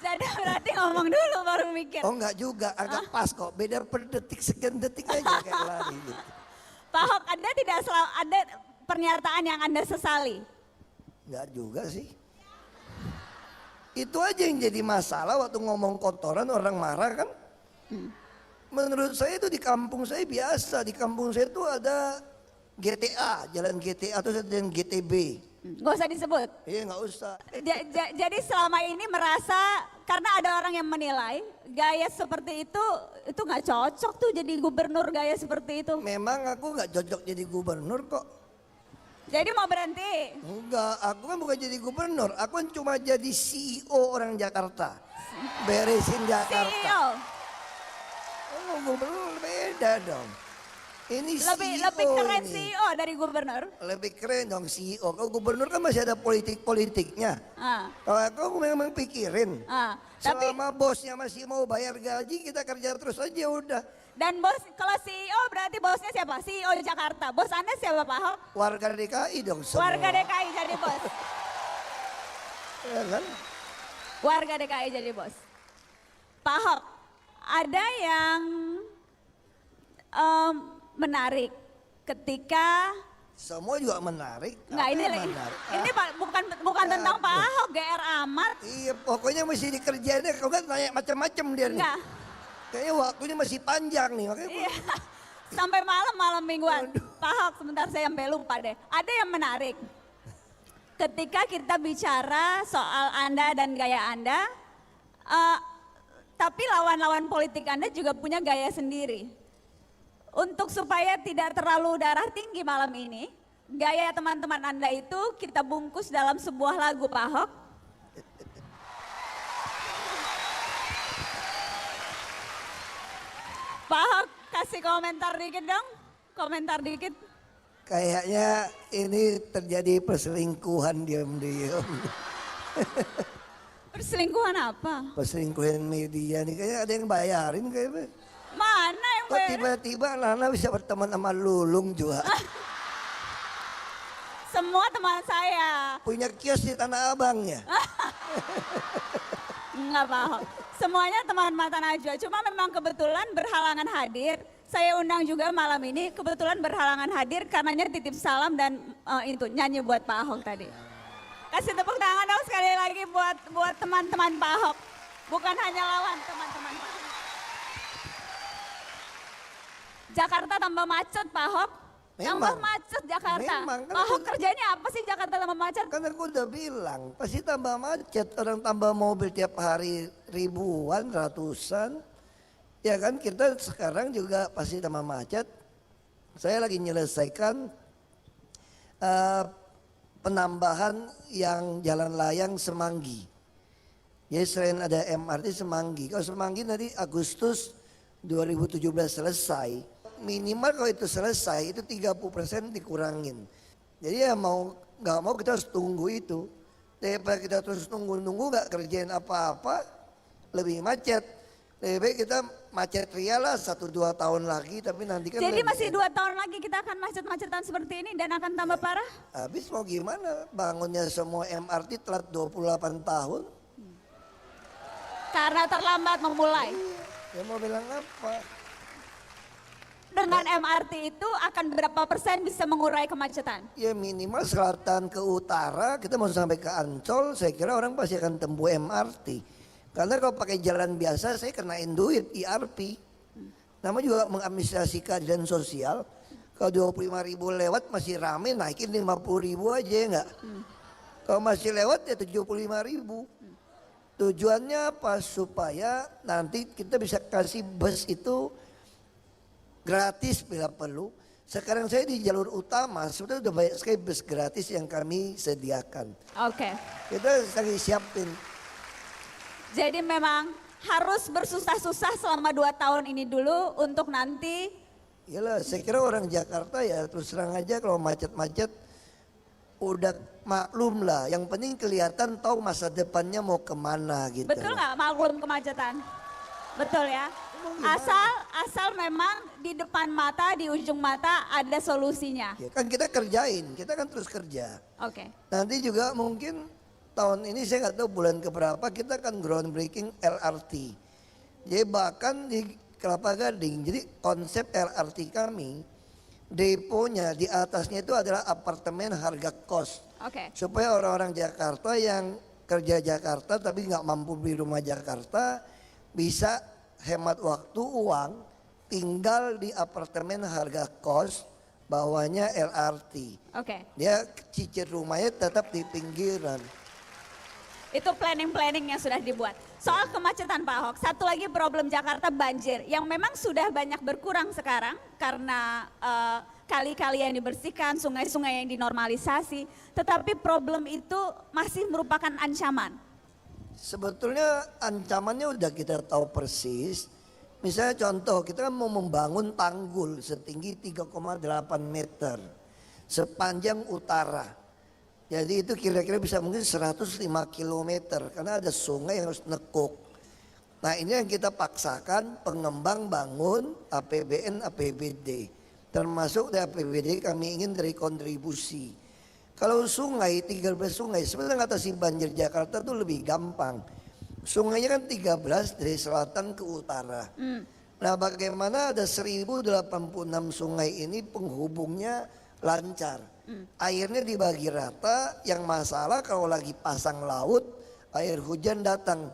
Speaker 1: Jadi berarti ngomong dulu baru mikir.
Speaker 2: Oh enggak juga, agak pas kok. Beda per detik, sekian detik aja kayak lari gitu.
Speaker 1: Pak Ahok, Anda tidak selalu ada pernyataan yang Anda sesali?
Speaker 2: Enggak juga sih. Itu aja yang jadi masalah waktu ngomong kotoran orang marah kan. Menurut saya itu di kampung saya biasa. Di kampung saya itu ada GTA, jalan GTA atau jalan GTB.
Speaker 1: Gak usah disebut.
Speaker 2: Iya nggak usah.
Speaker 1: Jadi selama ini merasa karena ada orang yang menilai gaya seperti itu nggak cocok tuh jadi gubernur gaya seperti itu.
Speaker 2: Memang aku nggak cocok jadi gubernur kok.
Speaker 1: Jadi mau berhenti?
Speaker 2: Enggak, aku kan bukan jadi gubernur, aku kan cuma jadi CEO orang Jakarta. Beresin Jakarta.
Speaker 1: CEO.
Speaker 2: Oh, gubernur beda dong. Ini
Speaker 1: Lebih
Speaker 2: CEO
Speaker 1: keren
Speaker 2: ini.
Speaker 1: CEO dari gubernur.
Speaker 2: Lebih keren dong CEO. Kalau gubernur kan masih ada politik-politiknya.
Speaker 1: Ah,
Speaker 2: Kalau aku memang pikirin.
Speaker 1: ah. Tapi
Speaker 2: Selama bosnya masih mau bayar gaji, kita kerja terus aja udah.
Speaker 1: dan bos kalau CEO berarti bosnya siapa? CEO Jakarta. Bos Anda siapa Pak Ahok?
Speaker 2: Warga DKI dong semua.
Speaker 1: Warga DKI jadi bos.
Speaker 2: Ya kan?
Speaker 1: Warga DKI jadi bos. Pak Ahok, ada yang menarik ketika
Speaker 2: Semua juga menarik.
Speaker 1: nggak
Speaker 2: Apa
Speaker 1: ini
Speaker 2: yang menarik?
Speaker 1: ini Pak bukan tentang Pak Ahok, GR amat.
Speaker 2: Iya, pokoknya mesti dikerjain deh. Kalau nggak nanya macam-macam dia nih.
Speaker 1: Enggak.
Speaker 2: Kayaknya waktunya masih panjang nih. Makanya
Speaker 1: Iya. Sampai malam mingguan. Pak Ahok, sebentar saya sampai lupa deh. Ada yang menarik. Ketika kita bicara soal Anda dan gaya Anda, tapi lawan-lawan politik Anda juga punya gaya sendiri. Untuk supaya tidak terlalu darah tinggi malam ini, gaya teman-teman Anda itu kita bungkus dalam sebuah lagu Pak Ahok. Pak Ahok, kasih komentar dikit dong. Komentar dikit.
Speaker 2: kayaknya ini terjadi perselingkuhan diam-diam.
Speaker 1: Perselingkuhan apa?
Speaker 2: Perselingkuhan media nih. Kayaknya ada yang bayarin kayaknya.
Speaker 1: Mana yang
Speaker 2: Kok tiba-tiba Nana bisa berteman sama Lulung juga.
Speaker 1: Semua teman saya.
Speaker 2: Punya kios di Tanah Abang ya.
Speaker 1: Enggak Pak Ahok. Semuanya teman mata Najwa. Cuma memang kebetulan berhalangan hadir. Saya undang juga malam ini. Kebetulan berhalangan hadir karenanya titip salam dan itu nyanyi buat Pak Ahok tadi. Kasih tepuk tangan dong sekali lagi buat teman-teman Pak Ahok. Bukan hanya lawan teman-teman Pak Ahok. Jakarta tambah macet Pak Ahok. Tambah
Speaker 2: Memang.
Speaker 1: macet Jakarta.
Speaker 2: Memang, kan
Speaker 1: Pak Ahok
Speaker 2: aku-
Speaker 1: kerjanya apa sih Jakarta tambah macet?
Speaker 2: Kan aku udah bilang, pasti tambah macet. Orang tambah mobil tiap hari ribuan, ratusan. Ya kan kita sekarang juga pasti tambah macet. Saya lagi menyelesaikan penambahan yang jalan layang Semanggi. Jadi selain ada MRT Semanggi, kalau Semanggi nanti Agustus 2017 selesai, minimal kalau itu selesai itu 30% dikurangin. Jadi ya mau nggak mau kita harus tunggu itu. Daripada kita terus nunggu nggak kerjain apa-apa, lebih macet. Lebih baik kita macet ria lah 1-2 tahun lagi, tapi nanti kan
Speaker 1: Jadi
Speaker 2: lebih
Speaker 1: masih 2 tahun lagi kita akan macet-macetan seperti ini dan akan tambah parah?
Speaker 2: habis mau gimana? Bangunnya semua MRT telat 28 tahun.
Speaker 1: Karena terlambat memulai.
Speaker 2: Ya mau bilang apa?
Speaker 1: Dengan MRT itu akan berapa persen bisa mengurai kemacetan?
Speaker 2: Ya minimal selatan ke utara kita mau sampai ke Ancol, saya kira orang pasti akan tempuh MRT. Karena kalau pakai jalan biasa saya kenain duit IRP. Nama juga mengadministrasi keadilan sosial. Kalau 25.000 lewat masih rame, naikin 50.000 aja ya enggak? Kalau masih lewat ya 75.000. Tujuannya apa? Supaya nanti kita bisa kasih bus itu gratis bila perlu. Sekarang saya di jalur utama, sudah banyak sekali bus gratis yang kami sediakan.
Speaker 1: Oke.
Speaker 2: Kita lagi siapin.
Speaker 1: Jadi memang harus bersusah-susah selama 2 tahun ini dulu untuk nanti.
Speaker 2: Yalah, saya kira orang Jakarta ya terus terang aja kalau macet-macet udah maklum lah. Yang penting kelihatan tahu masa depannya mau kemana gitu.
Speaker 1: Betul nggak maklum kemacetan? Betul ya. Asal memang di depan mata, di ujung mata ada solusinya.
Speaker 2: Ya, kan kita kerjain, kita kan terus kerja.
Speaker 1: Oke.
Speaker 2: Nanti juga mungkin tahun ini saya nggak tahu bulan keberapa kita akan groundbreaking LRT. Jadi bahkan di Kelapa Gading, jadi konsep LRT kami deponya di atasnya itu adalah apartemen harga kos.
Speaker 1: Oke.
Speaker 2: Supaya orang-orang Jakarta yang kerja Jakarta tapi nggak mampu beli rumah Jakarta bisa hemat waktu uang tinggal di apartemen harga kos bawahnya LRT.
Speaker 1: Oke.
Speaker 2: Dia cicil rumahnya tetap di pinggiran.
Speaker 1: Itu planning-planning yang sudah dibuat. Soal kemacetan Pak Ahok, satu lagi problem Jakarta banjir yang memang sudah banyak berkurang sekarang karena kali-kali yang dibersihkan, sungai-sungai yang dinormalisasi, tetapi problem itu masih merupakan ancaman.
Speaker 2: Sebetulnya ancamannya udah kita tahu persis. Misalnya contoh, kita kan mau membangun tanggul setinggi 3,8 meter sepanjang utara. Jadi itu kira-kira bisa mungkin 105 kilometer karena ada sungai yang harus nekuk. Nah ini yang kita paksakan pengembang bangun APBN, APBD. Termasuk dari APBD kami ingin dari kontribusi. Kalau sungai, 13 sungai, sebenarnya ngatasi banjir Jakarta tuh lebih gampang. Sungainya kan 13 dari selatan ke utara. Nah bagaimana ada 1086 sungai ini penghubungnya lancar. Airnya dibagi rata, yang masalah kalau lagi pasang laut, air hujan datang.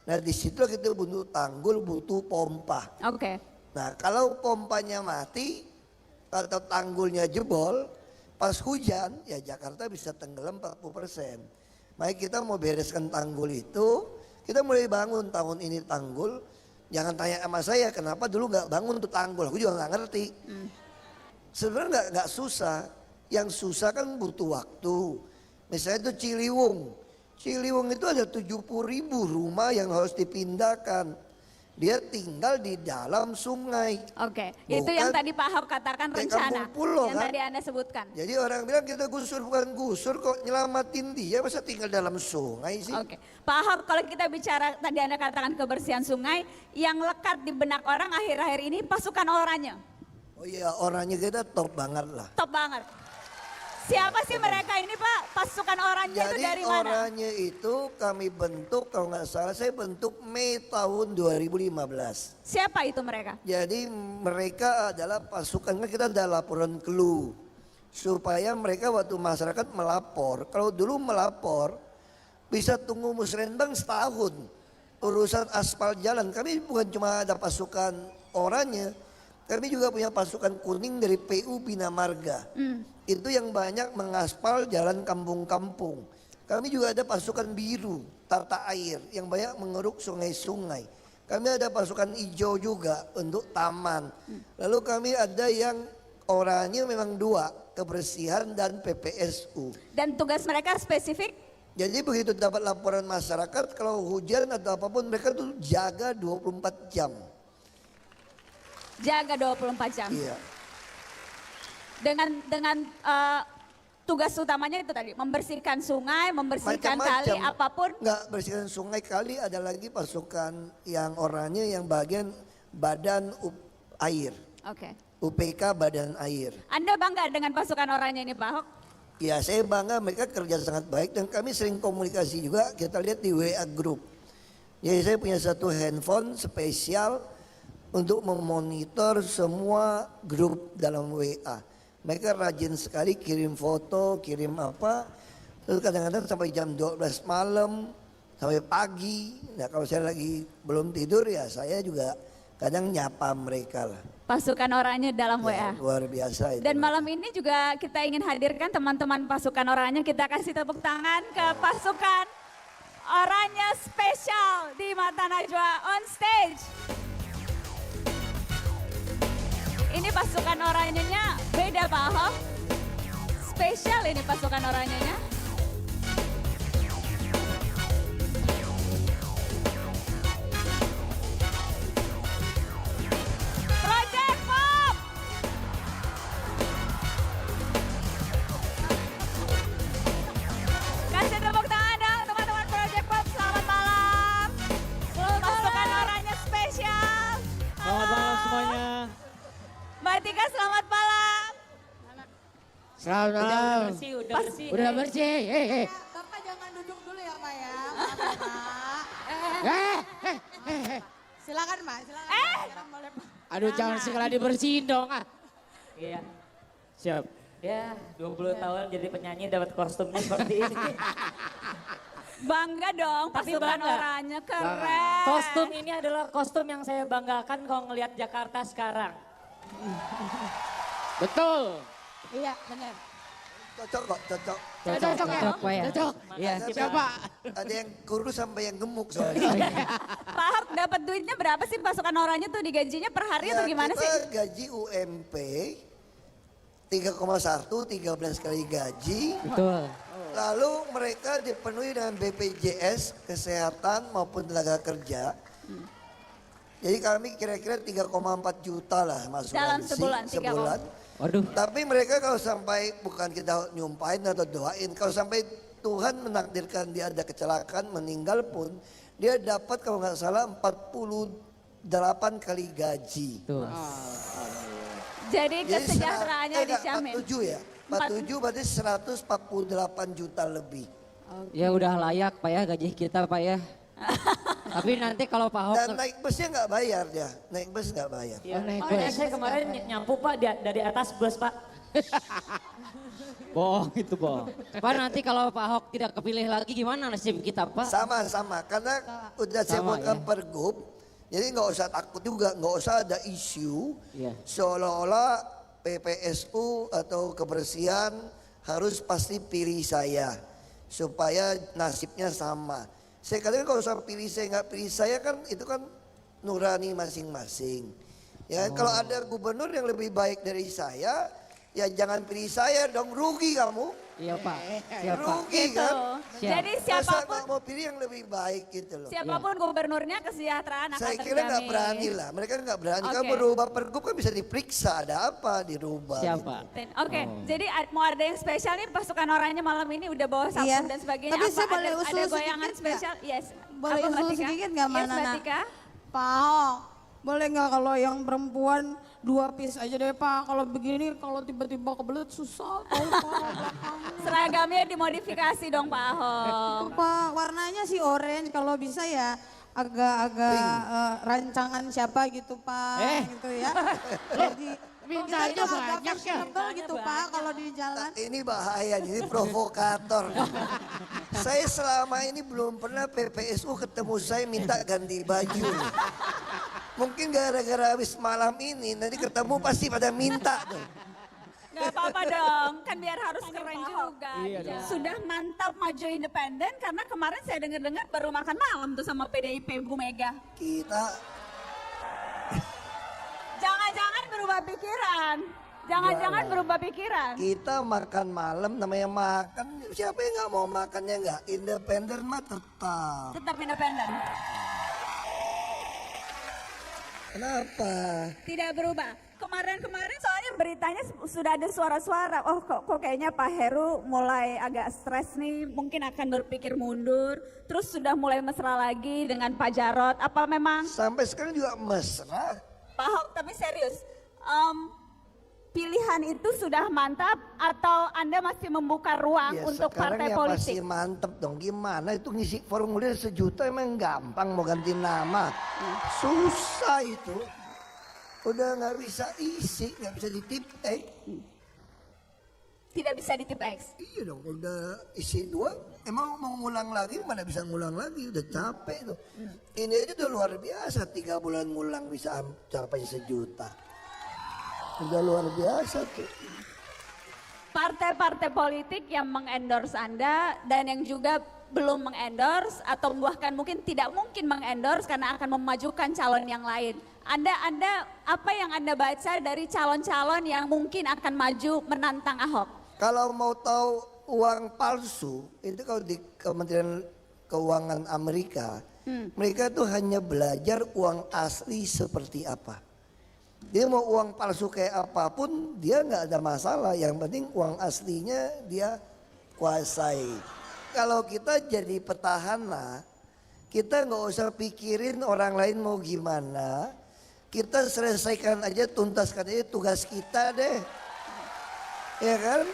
Speaker 2: Nah di situ kita butuh tanggul, butuh pompa.
Speaker 1: Oke.
Speaker 2: Nah kalau pompanya mati atau tanggulnya jebol, pas hujan ya Jakarta bisa tenggelam 40%. Makanya kita mau bereskan tanggul itu, kita mulai bangun tahun ini tanggul. Jangan tanya sama saya kenapa dulu nggak bangun tuh tanggul, aku juga nggak ngerti. Sebenarnya nggak susah, yang susah kan butuh waktu. Misalnya itu Ciliwung, Ciliwung itu ada 70.000 rumah yang harus dipindahkan. Dia tinggal di dalam sungai.
Speaker 1: Oke, itu yang
Speaker 2: Bukan
Speaker 1: tadi Pak Ahok katakan
Speaker 2: kayak
Speaker 1: rencana
Speaker 2: kampung pulau,
Speaker 1: yang
Speaker 2: kan?
Speaker 1: tadi Anda sebutkan.
Speaker 2: Jadi orang bilang kita gusur, bukan gusur kok, nyelamatin dia, masa tinggal dalam sungai sih?
Speaker 1: Oke, Pak Ahok, kalau kita bicara tadi Anda katakan kebersihan sungai, yang lekat di benak orang akhir-akhir ini pasukan oranye.
Speaker 2: Oh iya, orangnya kita top banget lah.
Speaker 1: Top banget. Siapa sih mereka ini Pak? Pasukan oranye itu
Speaker 2: Jadi
Speaker 1: dari mana?
Speaker 2: orangnya itu kami bentuk, kalau nggak salah saya bentuk Mei tahun 2015.
Speaker 1: Siapa itu mereka?
Speaker 2: Jadi mereka adalah pasukan, kan kita ada laporan clue. Supaya mereka waktu masyarakat melapor, kalau dulu melapor bisa tunggu musrenbang setahun. Urusan aspal jalan, kami bukan cuma ada pasukan oranye, kami juga punya pasukan kuning dari PU Bina Marga. Itu yang banyak mengaspal jalan kampung-kampung. Kami juga ada pasukan biru, tata air yang banyak mengeruk sungai-sungai. Kami ada pasukan hijau juga untuk taman. Lalu kami ada yang oranye memang 2, kebersihan dan PPSU.
Speaker 1: Dan tugas mereka spesifik?
Speaker 2: Jadi begitu dapat laporan masyarakat kalau hujan atau apapun mereka tuh jaga 24 jam.
Speaker 1: Jaga 24 jam.
Speaker 2: Iya.
Speaker 1: Dengan tugas utamanya itu tadi, membersihkan sungai, membersihkan kali, apapun.
Speaker 2: Enggak, bersihkan sungai, kali, ada lagi pasukan yang oranye yang bagian badan air.
Speaker 1: Oke.
Speaker 2: UPK badan air.
Speaker 1: Anda bangga dengan pasukan oranye ini Pak Ahok?
Speaker 2: Ya saya bangga, mereka kerja sangat baik dan kami sering komunikasi juga, kita lihat di WA group. Jadi saya punya satu handphone spesial untuk memonitor semua grup dalam WA. Mereka rajin sekali kirim foto, kirim apa. Terus kadang-kadang sampai jam 12 malam, sampai pagi. Nah kalau saya lagi belum tidur ya saya juga kadang nyapa mereka lah.
Speaker 1: Pasukan oranye dalam
Speaker 2: Ya,
Speaker 1: WA.
Speaker 2: luar biasa itu.
Speaker 1: Dan malam ini juga kita ingin hadirkan teman-teman pasukan oranye. Kita kasih tepuk tangan ke pasukan oranye spesial di Mata Najwa on stage. Ini pasukan oranyenya beda Pak Ahok. Spesial ini pasukan oranyenya. Project Pop. Kasih tepuk tangan dong teman-teman Project Pop. Selamat malam. Pasukan oranye spesial.
Speaker 5: Selamat malam semuanya.
Speaker 1: Mbak Tika selamat malam.
Speaker 5: Selamat malam.
Speaker 6: Udah bersih.
Speaker 5: Udah bersih.
Speaker 6: Bapak jangan duduk dulu ya Pak ya. Maaf ya, Pak. Silakan Pak, silakan. Sekarang boleh Pak.
Speaker 5: Aduh jangan sekali dibersihin dong.
Speaker 7: Iya,
Speaker 5: Siap.
Speaker 7: ya 20 tahun jadi penyanyi dapat kostumnya seperti ini.
Speaker 1: Bangga dong
Speaker 7: Tapi
Speaker 1: pasukan
Speaker 7: bangga.
Speaker 1: oranye keren.
Speaker 7: Kostum ini adalah kostum yang saya banggakan kalau ngelihat Jakarta sekarang.
Speaker 5: Betul.
Speaker 6: Iya benar.
Speaker 2: Cocok kok, cocok.
Speaker 5: Cocok ya. Cocok.
Speaker 7: Iya,
Speaker 5: Siapa?
Speaker 2: Ada yang kurus sampai yang gemuk soalnya.
Speaker 1: Pak Ahok dapat duitnya berapa sih pasukan oranye tuh digajinya per hari atau gimana
Speaker 2: kita
Speaker 1: sih?
Speaker 2: gaji UMP 3,1, 13 kali gaji.
Speaker 5: Betul.
Speaker 2: Lalu mereka dipenuhi dengan BPJS, kesehatan maupun tenaga kerja. Jadi kami kira-kira 3,4 juta lah masuk
Speaker 1: Dalam sebulan, 3,4.
Speaker 5: Waduh.
Speaker 2: Tapi mereka kalau sampai, bukan kita nyumpahin atau doain, kalau sampai Tuhan menakdirkan dia ada kecelakaan, meninggal pun, dia dapat kalau nggak salah 48 kali gaji.
Speaker 5: Tuh.
Speaker 1: Jadi kesejahteraannya dijamin.
Speaker 2: 47 ya. 47 berarti 148 juta lebih.
Speaker 5: Ya udah layak Pak ya gaji kita Pak ya. Tapi nanti kalau Pak Ahok
Speaker 2: Dan naik busnya nggak bayar dia. Naik bus nggak bayar.
Speaker 7: Iya.
Speaker 5: naik
Speaker 7: Oh,
Speaker 5: bus.
Speaker 7: saya kemarin nyampu Pak dari atas bus Pak.
Speaker 5: Bohong itu bohong. Pak nanti kalau Pak Ahok tidak kepilih lagi gimana nasib kita Pak?
Speaker 2: Sama-sama, karena udah saya
Speaker 5: Sama,
Speaker 2: buatkan
Speaker 5: ya.
Speaker 2: pergub, jadi nggak usah takut juga, nggak usah ada isu
Speaker 5: Iya.
Speaker 2: seolah-olah PPSU atau kebersihan harus pasti pilih saya supaya nasibnya sama. Saya katakan kalau saya pilih saya nggak pilih saya kan itu kan nurani masing-masing. Ya kalau ada gubernur yang lebih baik dari saya, ya jangan pilih saya dong, rugi kamu.
Speaker 5: Iya Pak. Siap Pak.
Speaker 2: Rugi
Speaker 1: Itu.
Speaker 2: kan.
Speaker 5: Siap.
Speaker 1: Jadi
Speaker 2: Masa
Speaker 1: siapapun
Speaker 2: nggak mau pilih yang lebih baik gitu loh.
Speaker 1: siapapun gubernurnya kesejahteraan akan
Speaker 2: Saya
Speaker 1: terjamin.
Speaker 2: kira nggak berani lah, mereka nggak berani. Kalau
Speaker 1: Oke.
Speaker 2: berubah pergub kan bisa diperiksa, ada apa dirubah.
Speaker 5: Siap
Speaker 2: gitu.
Speaker 5: Pak.
Speaker 1: Oke, jadi mau ada yang spesial nih pasukan orangnya malam ini udah bawa sabun
Speaker 6: Iya.
Speaker 1: dan sebagainya.
Speaker 6: Tapi saya boleh
Speaker 1: ada
Speaker 6: usul
Speaker 1: goyangan
Speaker 6: sedikit
Speaker 1: spesial? Yes.
Speaker 6: Boleh
Speaker 1: Apa, Mbak
Speaker 6: usul
Speaker 1: Tika?
Speaker 6: sedikit nggak, Mbak
Speaker 1: Yes, Mbak
Speaker 6: Nana?
Speaker 1: Tika.
Speaker 6: Pak Ahok, boleh nggak kalau yang perempuan 2 piece aja deh Pak. Kalau begini kalau tiba-tiba kebelet susah tahu Pak. belakang.
Speaker 1: Seragamnya dimodifikasi dong Pak Ahok.
Speaker 6: Tuh, Pak, warnanya sih orange kalau bisa ya agak-agak rancangan siapa gitu Pak, gitu ya. Jadi
Speaker 5: Mintanya
Speaker 6: kita tuh agak
Speaker 5: banyak ya.
Speaker 6: fashionable gitu Pak kalau di jalan.
Speaker 2: Ini bahaya, ini provokator. Saya selama ini belum pernah PPSU ketemu saya minta ganti baju. Mungkin gara-gara habis malam ini, nanti ketemu pasti pada minta tuh.
Speaker 1: Gak apa-apa dong, kan biar harus keren juga. Sudah mantap maju independen karena kemarin saya dengar-dengar baru makan malam tuh sama PDIP Bu Mega.
Speaker 2: Kita
Speaker 1: Jangan-jangan berubah pikiran. Jangan-jangan berubah pikiran.
Speaker 2: kita makan malam namanya makan. Siapa yang nggak mau makannya nggak? Independen mah tetap.
Speaker 1: Tetap independen.
Speaker 2: Kenapa?
Speaker 1: Tidak berubah. Kemarin-kemarin soalnya beritanya sudah ada suara-suara. Oh kok kayaknya Pak Heru mulai agak stres nih. Mungkin akan berpikir mundur. Terus sudah mulai mesra lagi dengan Pak Jarod. Apa memang
Speaker 2: Sampai sekarang juga mesra.
Speaker 1: Pak Ahok tapi serius. Pilihan itu sudah mantap atau Anda masih membuka ruang
Speaker 2: Ya,
Speaker 1: untuk
Speaker 2: sekarang
Speaker 1: partai
Speaker 2: ya
Speaker 1: politik?
Speaker 2: pasti mantep dong. Gimana itu ngisi formulir 1 juta emang gampang mau ganti nama. Susah itu. Udah nggak bisa isi, nggak bisa ditip.
Speaker 1: Tidak bisa ditip X.
Speaker 2: Iya dong, udah isi 2. Emang mau ngulang lagi, mana bisa ngulang lagi. Udah capek tuh. Ini aja udah luar biasa. 3 bulan ngulang bisa capai 1 juta. Udah luar biasa tuh.
Speaker 1: Partai-partai politik yang mengendorse Anda dan yang juga belum mengendorse atau bahkan mungkin tidak mungkin mengendorse karena akan memajukan calon yang lain. Anda apa yang Anda baca dari calon-calon yang mungkin akan maju menantang Ahok?
Speaker 2: Kalau mau tahu uang palsu, itu kalau di Kementerian Keuangan Amerika, mereka tuh hanya belajar uang asli seperti apa. Dia mau uang palsu kayak apapun, dia nggak ada masalah. Yang penting uang aslinya dia kuasai. Kalau kita jadi petahana, kita nggak usah pikirin orang lain mau gimana. Kita selesaikan aja, tuntaskan aja tugas kita deh. Ya kan?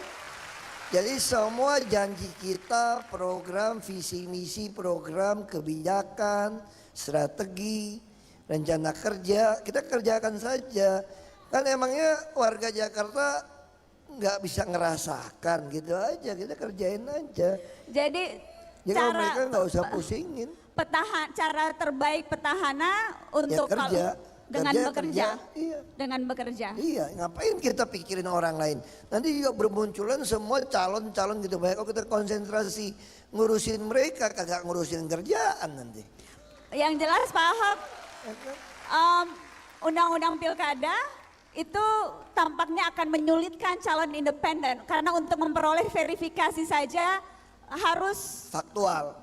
Speaker 2: Jadi semua janji kita, program, visi misi, program, kebijakan, strategi, rencana kerja, kita kerjakan saja. Kan emangnya warga Jakarta nggak bisa ngerasakan gitu aja, kita kerjain aja.
Speaker 1: Jadi
Speaker 2: Jadi kalau mereka nggak usah pusingin.
Speaker 1: cara terbaik petahana untuk
Speaker 2: kerja.
Speaker 1: dengan
Speaker 2: Kerja,
Speaker 1: bekerja.
Speaker 2: kerja, iya.
Speaker 1: Dengan bekerja.
Speaker 2: Iya, ngapain kita pikirin orang lain? Nanti juga bermunculan semua calon-calon gitu banyak. Kalau kita konsentrasi ngurusin mereka, kagak ngurusin kerjaan nanti.
Speaker 1: Yang jelas Pak Ahok, undang-undang pilkada itu tampaknya akan menyulitkan calon independen karena untuk memperoleh verifikasi saja harus
Speaker 2: Faktual.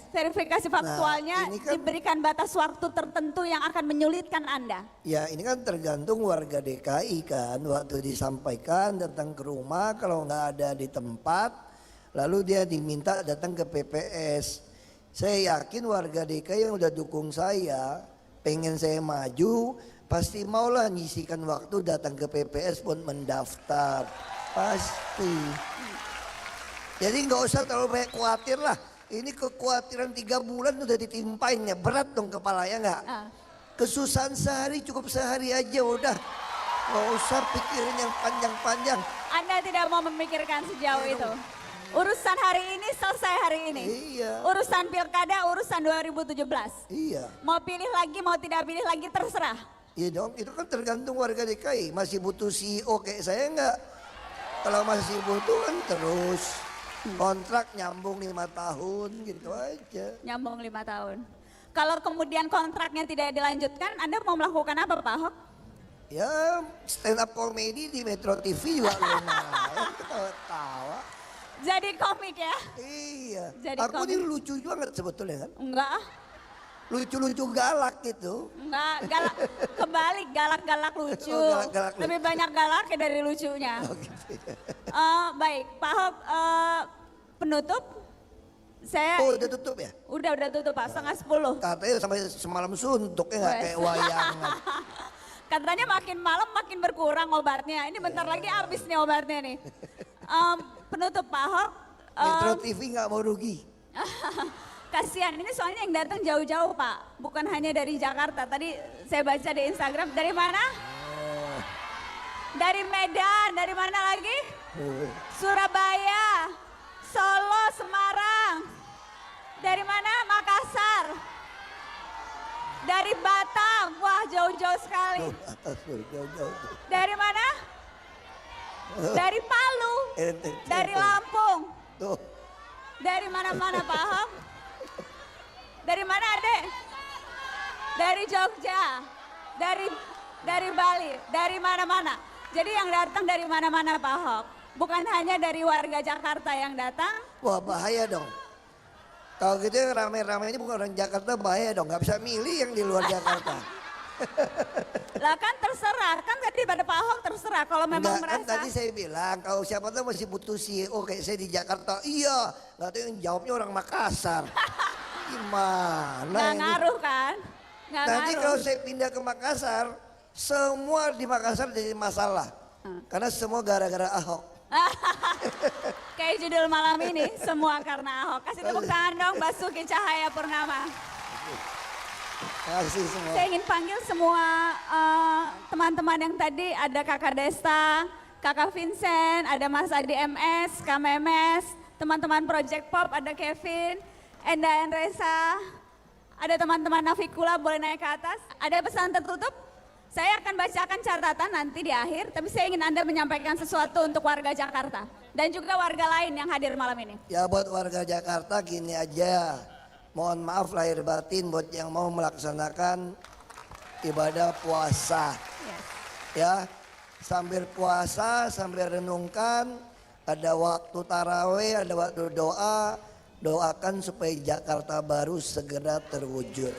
Speaker 1: verifikasi faktualnya
Speaker 2: ini kan-
Speaker 1: diberikan batas waktu tertentu yang akan menyulitkan Anda.
Speaker 2: Ya ini kan tergantung warga DKI kan, waktu disampaikan datang ke rumah, kalau nggak ada di tempat, lalu dia diminta datang ke PPS. Saya yakin warga DKI yang udah dukung saya, pengen saya maju, pasti maulah nyisikan waktu datang ke PPS pun mendaftar. Pasti. Jadi nggak usah terlalu banyak khawatir lah. Ini kekhawatiran 3 bulan udah ditimpain ya, berat dong kepala ya nggak? Kesusahan sehari cukup sehari aja udah. Nggak usah pikirin yang panjang-panjang.
Speaker 1: Anda tidak mau memikirkan sejauh itu. Urusan hari ini selesai hari ini.
Speaker 2: Iya.
Speaker 1: Urusan pilkada, urusan 2017.
Speaker 2: Iya.
Speaker 1: Mau pilih lagi, mau tidak pilih lagi terserah.
Speaker 2: Iya dong, itu kan tergantung warga DKI. Masih butuh CEO kayak saya nggak? Kalau masih butuh kan terus kontrak nyambung 5 tahun gitu aja.
Speaker 1: Nyambung 5 tahun. Kalau kemudian kontraknya tidak dilanjutkan, Anda mau melakukan apa Pak Ahok?
Speaker 2: Ya stand up comedy di Metro TV juga lumayan, ketawa-tawa.
Speaker 1: Jadi komik ya?
Speaker 2: Iya,
Speaker 1: Jadi
Speaker 2: aku
Speaker 1: komik.
Speaker 2: ini lucu banget sebetulnya kan.
Speaker 1: Enggak ah.
Speaker 2: Lucu-lucu galak gitu.
Speaker 1: Enggak, galak, kebalik galak-galak lucu.
Speaker 2: Oh, galak-galak lucu.
Speaker 1: Lebih banyak galaknya dari lucunya.
Speaker 2: Oh gitu ya.
Speaker 1: Baik, Pak Ahok, penutup. Saya
Speaker 2: Oh udah tutup ya?
Speaker 1: udah tutup Pak, 9:30.
Speaker 2: Katanya sampai semalam suntuk ya nggak
Speaker 1: Wes.
Speaker 2: kayak wayangan.
Speaker 1: Katanya makin malam makin berkurang obatnya. Ini bentar lagi habis nih obatnya nih. Penutup Pak Ahok.
Speaker 2: Metro TV nggak mau rugi.
Speaker 1: Kasihan, ini soalnya yang datang jauh-jauh Pak. Bukan hanya dari Jakarta. Tadi saya baca di Instagram, dari mana? Dari Medan, dari mana lagi? Surabaya, Solo, Semarang. Dari mana? Makassar. Dari Batam, wah jauh-jauh sekali.
Speaker 2: Tuh, atas tuh, jauh-jauh. tuh.
Speaker 1: Dari mana? Dari Palu,
Speaker 2: Ente,
Speaker 1: dari
Speaker 2: ente.
Speaker 1: Lampung.
Speaker 2: Tuh.
Speaker 1: Dari mana-mana Pak Ahok? Dari mana Adek? Dari Jogja, dari Bali, dari mana-mana. Jadi yang datang dari mana-mana Pak Ahok. Bukan hanya dari warga Jakarta yang datang.
Speaker 2: Wah bahaya dong. Kalau gitu yang rame-rame ini bukan orang Jakarta bahaya dong. Nggak bisa milih yang di luar Jakarta.
Speaker 1: Lah kan terserah, kan tadi pada Pak Ahok terserah kalau memang
Speaker 2: Enggak, kan
Speaker 1: merasa.
Speaker 2: tadi saya bilang kalau siapa tahu masih butuh CEO kayak saya di Jakarta. Iya, nggak tahu yang jawabnya orang Makassar. Gimana
Speaker 1: Nggak
Speaker 2: ini?
Speaker 1: ngaruh kan? Nggak
Speaker 2: Nanti
Speaker 1: ngaruh.
Speaker 2: kalau saya pindah ke Makassar, semua di Makassar jadi masalah. Karena semua gara-gara Ahok.
Speaker 1: Kayak judul malam ini, semua karena Ahok. Kasih tepuk tangan dong Basuki Cahaya Purnama.
Speaker 2: Terima kasih semua.
Speaker 1: Saya ingin panggil semua teman-teman yang tadi, ada Kakak Desta, Kakak Vincent, ada Mas Adi MS, Kak Memes, teman-teman Project Pop, ada Kevin, Enda Enresa, ada teman-teman Navikula, boleh naik ke atas. Ada pesan tertutup? Saya akan bacakan catatan nanti di akhir, tapi saya ingin Anda menyampaikan sesuatu untuk warga Jakarta dan juga warga lain yang hadir malam ini.
Speaker 2: Ya buat warga Jakarta gini aja. Mohon maaf lahir batin buat yang mau melaksanakan ibadah puasa. Ya, sambil puasa, sambil renungkan, ada waktu taraweh, ada waktu doa, doakan supaya Jakarta baru segera terwujud.